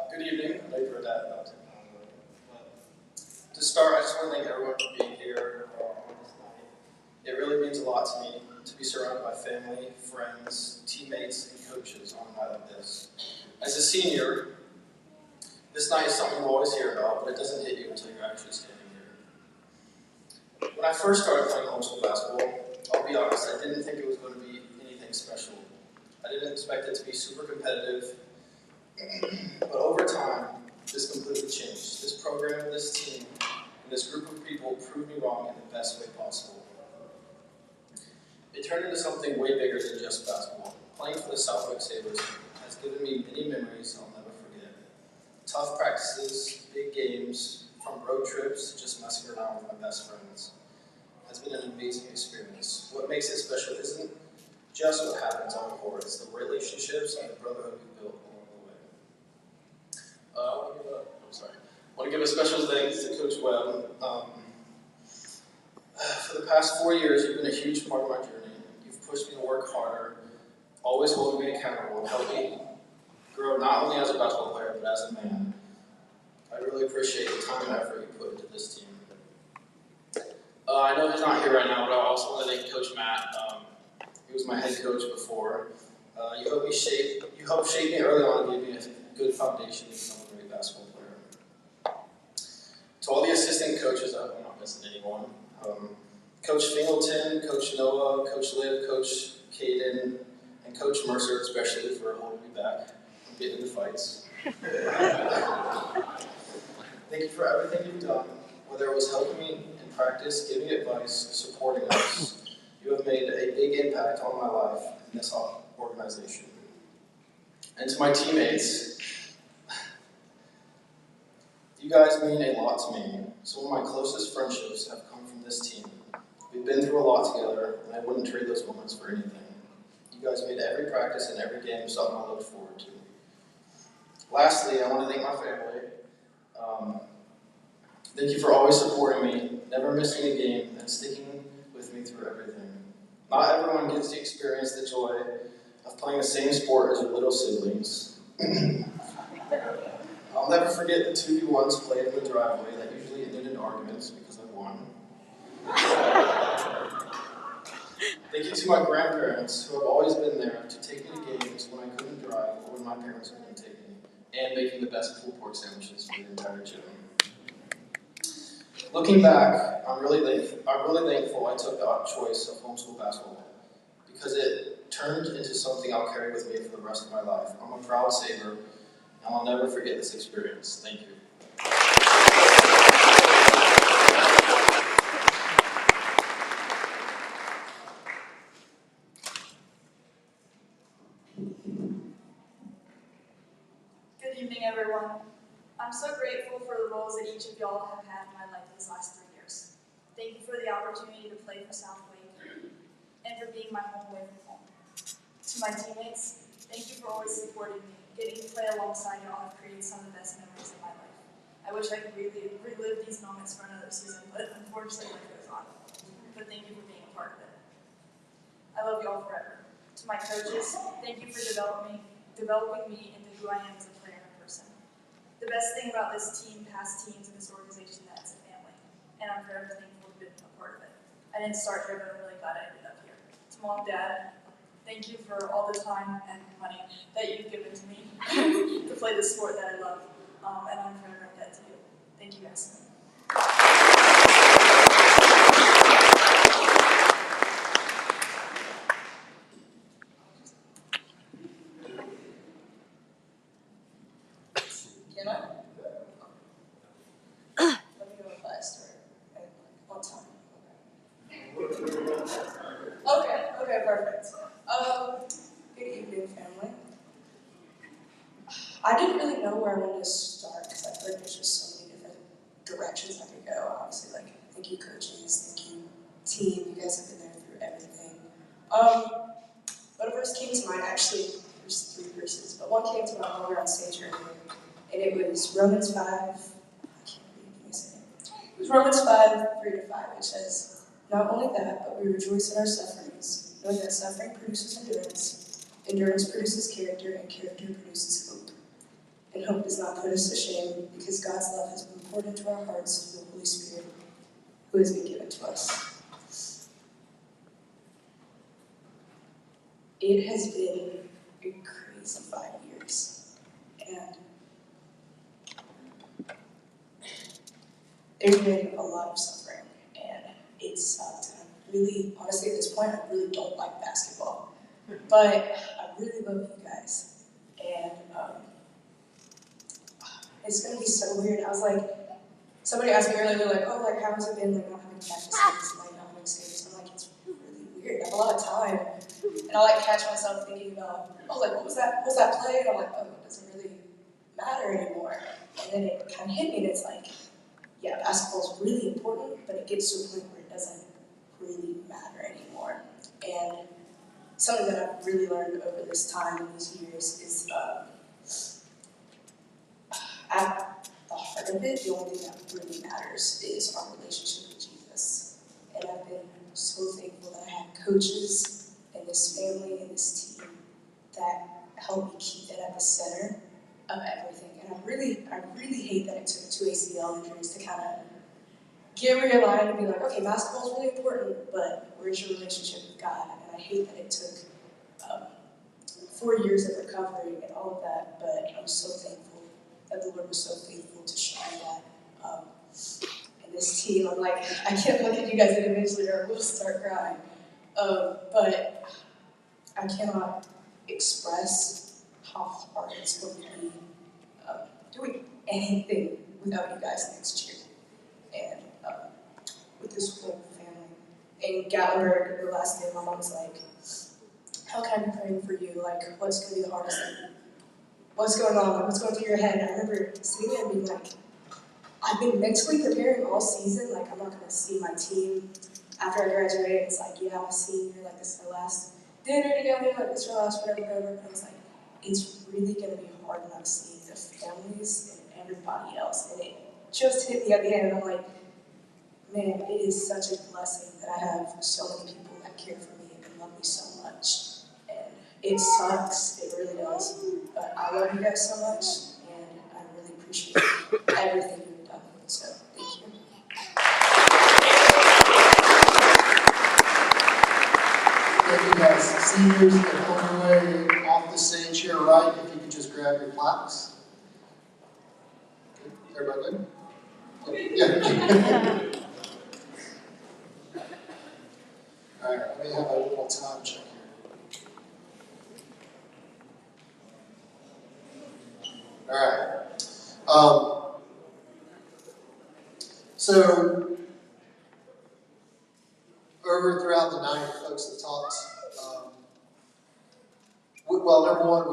Good evening. I know you heard that about it. To start, I just want to thank everyone for being here on this night. It really means a lot to me to be surrounded by family, friends, teammates, and coaches on a night like this. As a senior, this night is something you always hear about, but it doesn't hit you until you're actually standing here. When I first started playing homeschool basketball, I'll be honest, I didn't think it was going to be anything special. I didn't expect it to be super competitive. But over time, this completely changed. This program, this team, and this group of people proved me wrong in the best way possible. It turned into something way bigger than just basketball. Playing for the Southwick Sabres has given me many memories I'll never forget. Tough practices, big games, from road trips to just messing around with my best friends has been an amazing experience. What makes it special isn't just what happens on the court, it's the relationships and the brotherhood we built along the way. I want to give a special thanks to Coach Webb. For the past 4 years, you've been a huge part of my journey. You've pushed me to work harder, always holding me accountable, and helped me grow not only as a basketball player, but as a man. I really appreciate the time and effort you put into this team. I know he's not here right now, but I also want to thank Coach Matt. He was my head coach before. You helped shape me early on and gave me a good foundation to become a great basketball player. To all the assistant coaches, I hope I'm not missing anyone. Coach Fingleton, Coach Noah, Coach Liv, Coach Caden, and Coach Mercer especially for holding me back from getting into fights. Thank you for everything you've done, whether it was helping me in practice, giving advice, supporting us. You have made a big impact on my life and this organization. And to my teammates, you guys mean a lot to me. Some of my closest friendships have come from this team. We've been through a lot together, and I wouldn't trade those moments for anything. You guys made every practice and every game something I looked forward to. Lastly, I want to thank my family. Thank you for always supporting me, never missing a game, and sticking with me through everything. Not everyone gets to experience the joy of playing the same sport as your little siblings. I'll never forget the 2v1s played in the driveway that usually ended in arguments because I won. Thank you to my grandparents who have always been there to take me to games when I couldn't drive or when my parents couldn't take me, and making the best pulled pork sandwiches for the entire gym. Looking back, I'm really thankful I took the choice of homeschool basketball because it turned into something I'll carry with me for the rest of my life. I'm a proud Sabre, and I'll never forget this experience. Thank you. Good evening, everyone. I'm so grateful for the roles that each of y'all have had in my life these last 3 years. Thank you for the opportunity to play for Southwick and for being my home away from home. To my teammates, thank you for always supporting me. Getting to play alongside y'all have created some of the best memories of my life. I wish I could relive these moments for another season, but unfortunately life goes on. But thank you for being a part of it. I love y'all forever. To my coaches, thank you for developing me into who I am as a player and a person. The best thing about this team, past teams, and this organization is that it's a family, and I'm very thankful to be a part of it. I didn't start here, but I'm really glad I ended up here. To Mom, Dad, thank you for all the time and money that you've given to me to play the sport that I love, and I'm forever in debt to you. Thank you guys. Can I? Let me go fast, right? On time. Okay, perfect. Good evening, family. I didn't really know where I wanted to start because I heard there's just so many ago. Obviously, like, thank you coaches, thank you team. You guys have been there through everything. But a verse came to mind. Actually, there's 3 verses, but one came to mind while we were on stage earlier, and it was Romans 5. I can't read. Give me a second. It was Romans 5:3-5, which says, "Not only that, but we rejoice in our sufferings, knowing that suffering produces endurance, endurance produces character, and character produces hope. And hope does not put us to shame, because God's love has been poured into our hearts through the Holy Spirit, who has been given to us." It has been a crazy 5 years, and there's been a lot of suffering, and it sucked. And really, honestly, at this point, I really don't like basketball, but I really love you guys, and it's gonna be so weird. I was like, somebody asked me earlier, they're like, "Oh, like, how has it been, like, not having practice days, and, like, not having stages?" I'm like, it's really weird. I have a lot of time, and I like catch myself thinking about, oh, like, what was that play? And I'm like, oh, it doesn't really matter anymore. And then it kind of hit me, and it's like, yeah, basketball is really important, but it gets to a point where it doesn't really matter anymore. And something that I've really learned over this time and these years is, at the heart of it, the only thing that really matters is our relationship with Jesus. And I've been so thankful that I have coaches and this family and this team that help me keep it at the center of everything. And I really hate that it took 2 ACL injuries to kind of get realigned and be like, okay, basketball is really important, but where's your relationship with God? And I hate that it took 4 years of recovery and all of that, but I'm so thankful that the Lord was so faithful to show me that. And this team, I'm like, I can't look at you guys individually or I will start crying. But I cannot express how hard it's going to be doing anything without you guys next year. And with this whole family. In Gatlinburg, the last day, my mom was like, how can I be praying for you? Like, what's going to be the hardest thing? What's going on? Like, what's going through your head? And I remember sitting there and being like, I've been mentally preparing all season. Like, I'm not going to see my team after I graduate. It's like, yeah, I'm a senior. Like, this is my last dinner together. Like, this is our last whatever. But I was like, it's really going to be hard not seeing the families and everybody else. And it just hit me at the end. And I'm like, man, it is such a blessing that I have so many people that care for me and love me so much. And it sucks, it really does. But I love you guys so much, and I really appreciate everything you've done. So, thank you. Thank you guys. Seniors, they're on their way off the stage here, right? If you could just grab your plaques. Everybody good? Yeah. All right, let me have a little time check here. All right. So, over throughout the night, folks have talked. Well, number one,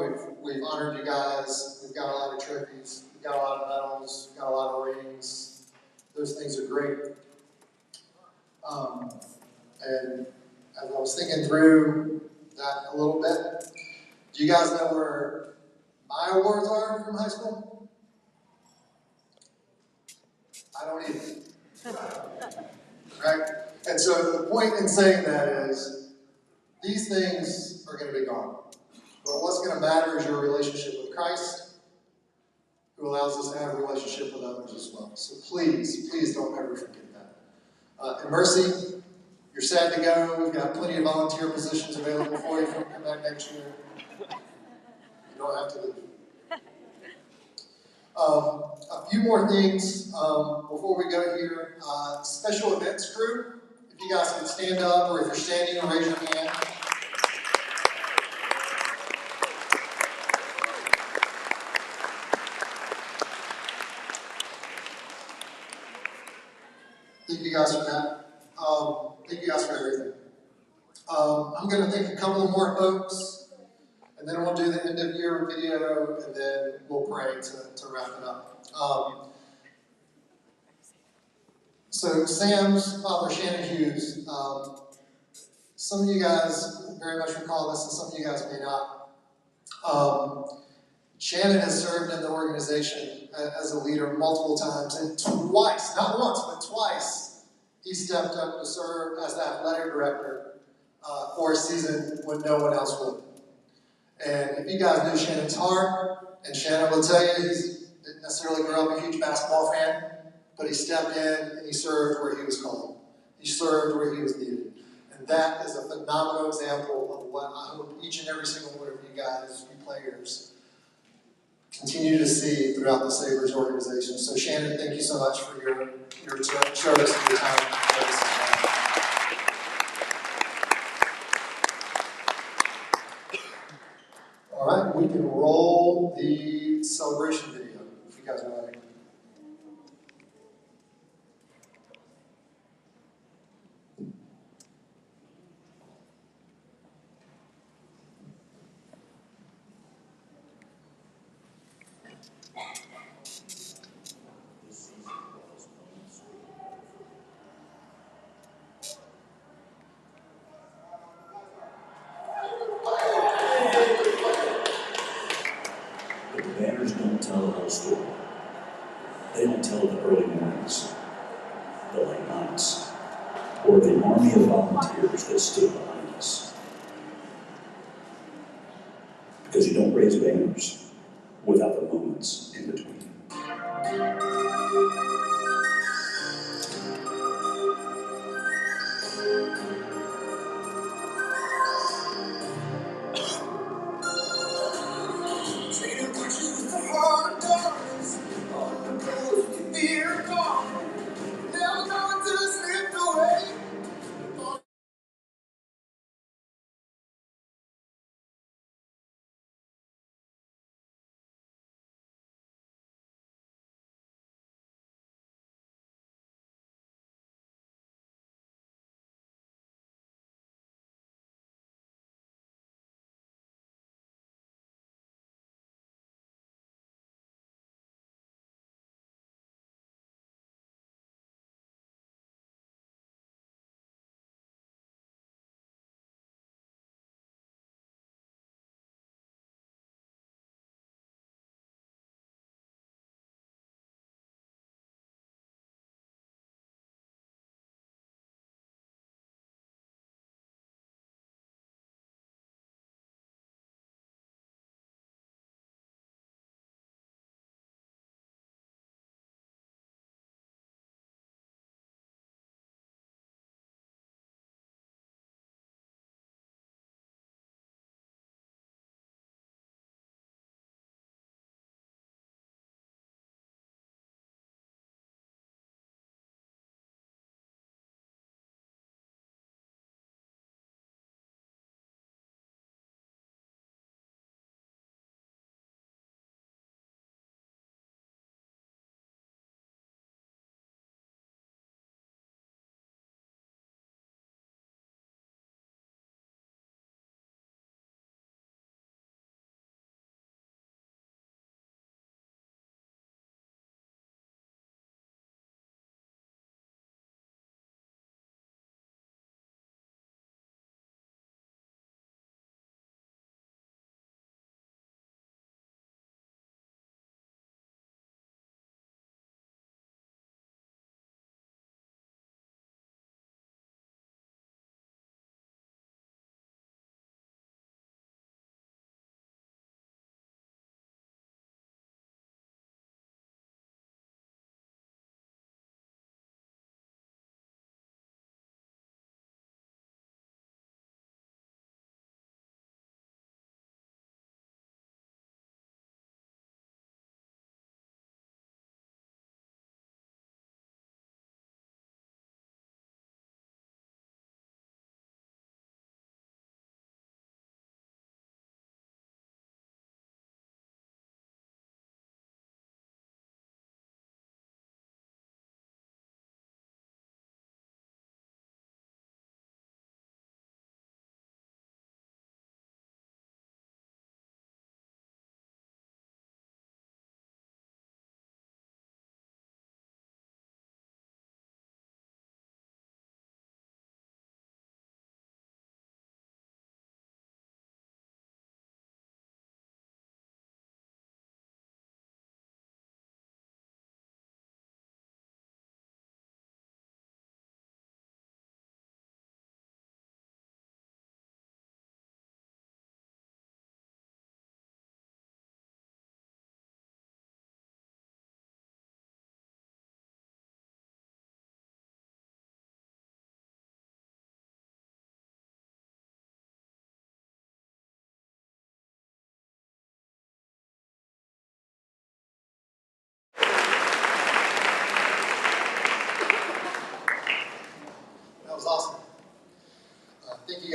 we've honored you guys. We've got a lot of trophies. We've got a lot of medals. We've got a lot of rings. Those things are great. And as I was thinking through that a little bit, do you guys know where my awards are from high school? I don't either. Right? And so the point in saying that is, these things are going to be gone. But what's going to matter is your relationship with Christ, who allows us to have a relationship with others as well. So please, please don't ever forget that. And Mercy, you're sad to go. We've got plenty of volunteer positions available for you. Come back next year. You don't have to leave. A few more things before we go here. Special events crew, if you guys can stand up, or if you're standing, raise your hand. Thank you guys for that. Thank you guys for everything. I'm going to thank a couple of more folks, and then we'll do the end of year video, and then we'll pray to wrap it up. So Sam's father, Shannon Hughes, some of you guys very much recall this and some of you guys may not. Shannon has served in the organization as a leader multiple times, and twice, not once, but twice, he stepped up to serve as the athletic director for a season when no one else would. And if you guys knew Shannon's heart, and Shannon will tell you he didn't necessarily grow up a huge basketball fan, but he stepped in and he served where he was called. He served where he was needed. And that is a phenomenal example of what I hope each and every single one of you guys, you players, continue to see throughout the Sabres organization. So Shannon, thank you so much for your service and your time. All right, we can roll the celebration video if you guys are ready. But the banners don't tell the whole story. They don't tell the early mornings, the late nights, or the army of volunteers that stood behind us. Because you don't raise banners without the moments in between.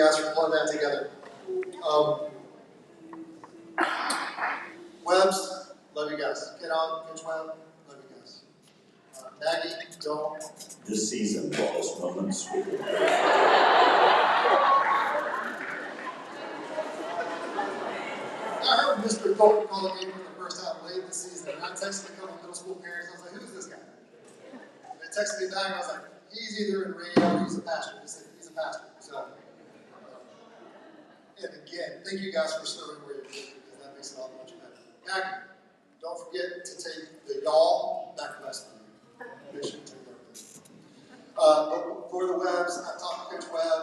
guys for pulling that together. Webbs, love you guys. Get on, Coach Webb, love you guys. Maggie, don't. This season brought us moments with the I heard Mr. Thornton calling me for the first time late in the season, and I texted a couple of middle school parents. I was like, "Who's this guy?" And they texted me back, and I was like, "He's either in radio or he's a pastor." He said, "He's a pastor." So, and again, thank you guys for serving where you do, because that makes it all much better. Maggie, don't forget to take the y'all back west of you. Make sure you take that with you. But for the Webbs, I talked to Coach Webb.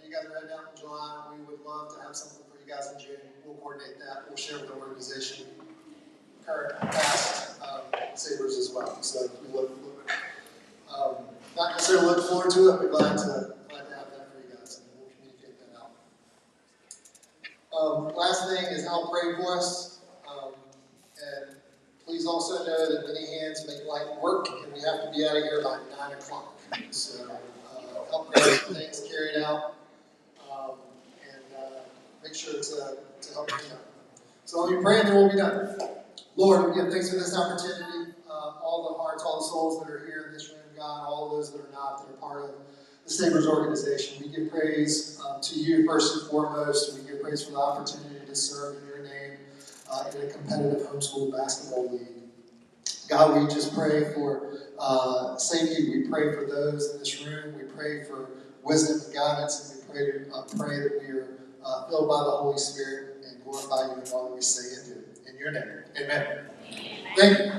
You guys are heading out in July. We would love to have something for you guys in June. We'll coordinate that. We'll share with the organization, current, past Sabres as well. So we look not necessarily look forward to it, but glad to have that for you guys, and we'll communicate that out. Last thing is I'll pray for us. And please also know that many hands make light work, and we have to be out of here by 9 o'clock. So help pray for things carried out. Make sure to help me out. So let me pray and then we'll be done. Lord, we give thanks for this opportunity. All the hearts, all the souls that are here in this room, God, all those that are not, that are part of the Sabres organization. We give praise to you first and foremost. We give praise for the opportunity to serve in your name in a competitive homeschool basketball league. God, we just pray for safety. We pray for those in this room. We pray for wisdom and guidance, and we pray that we are filled by the Holy Spirit and glorify you in all that we say and do. In your name, amen. Thank you.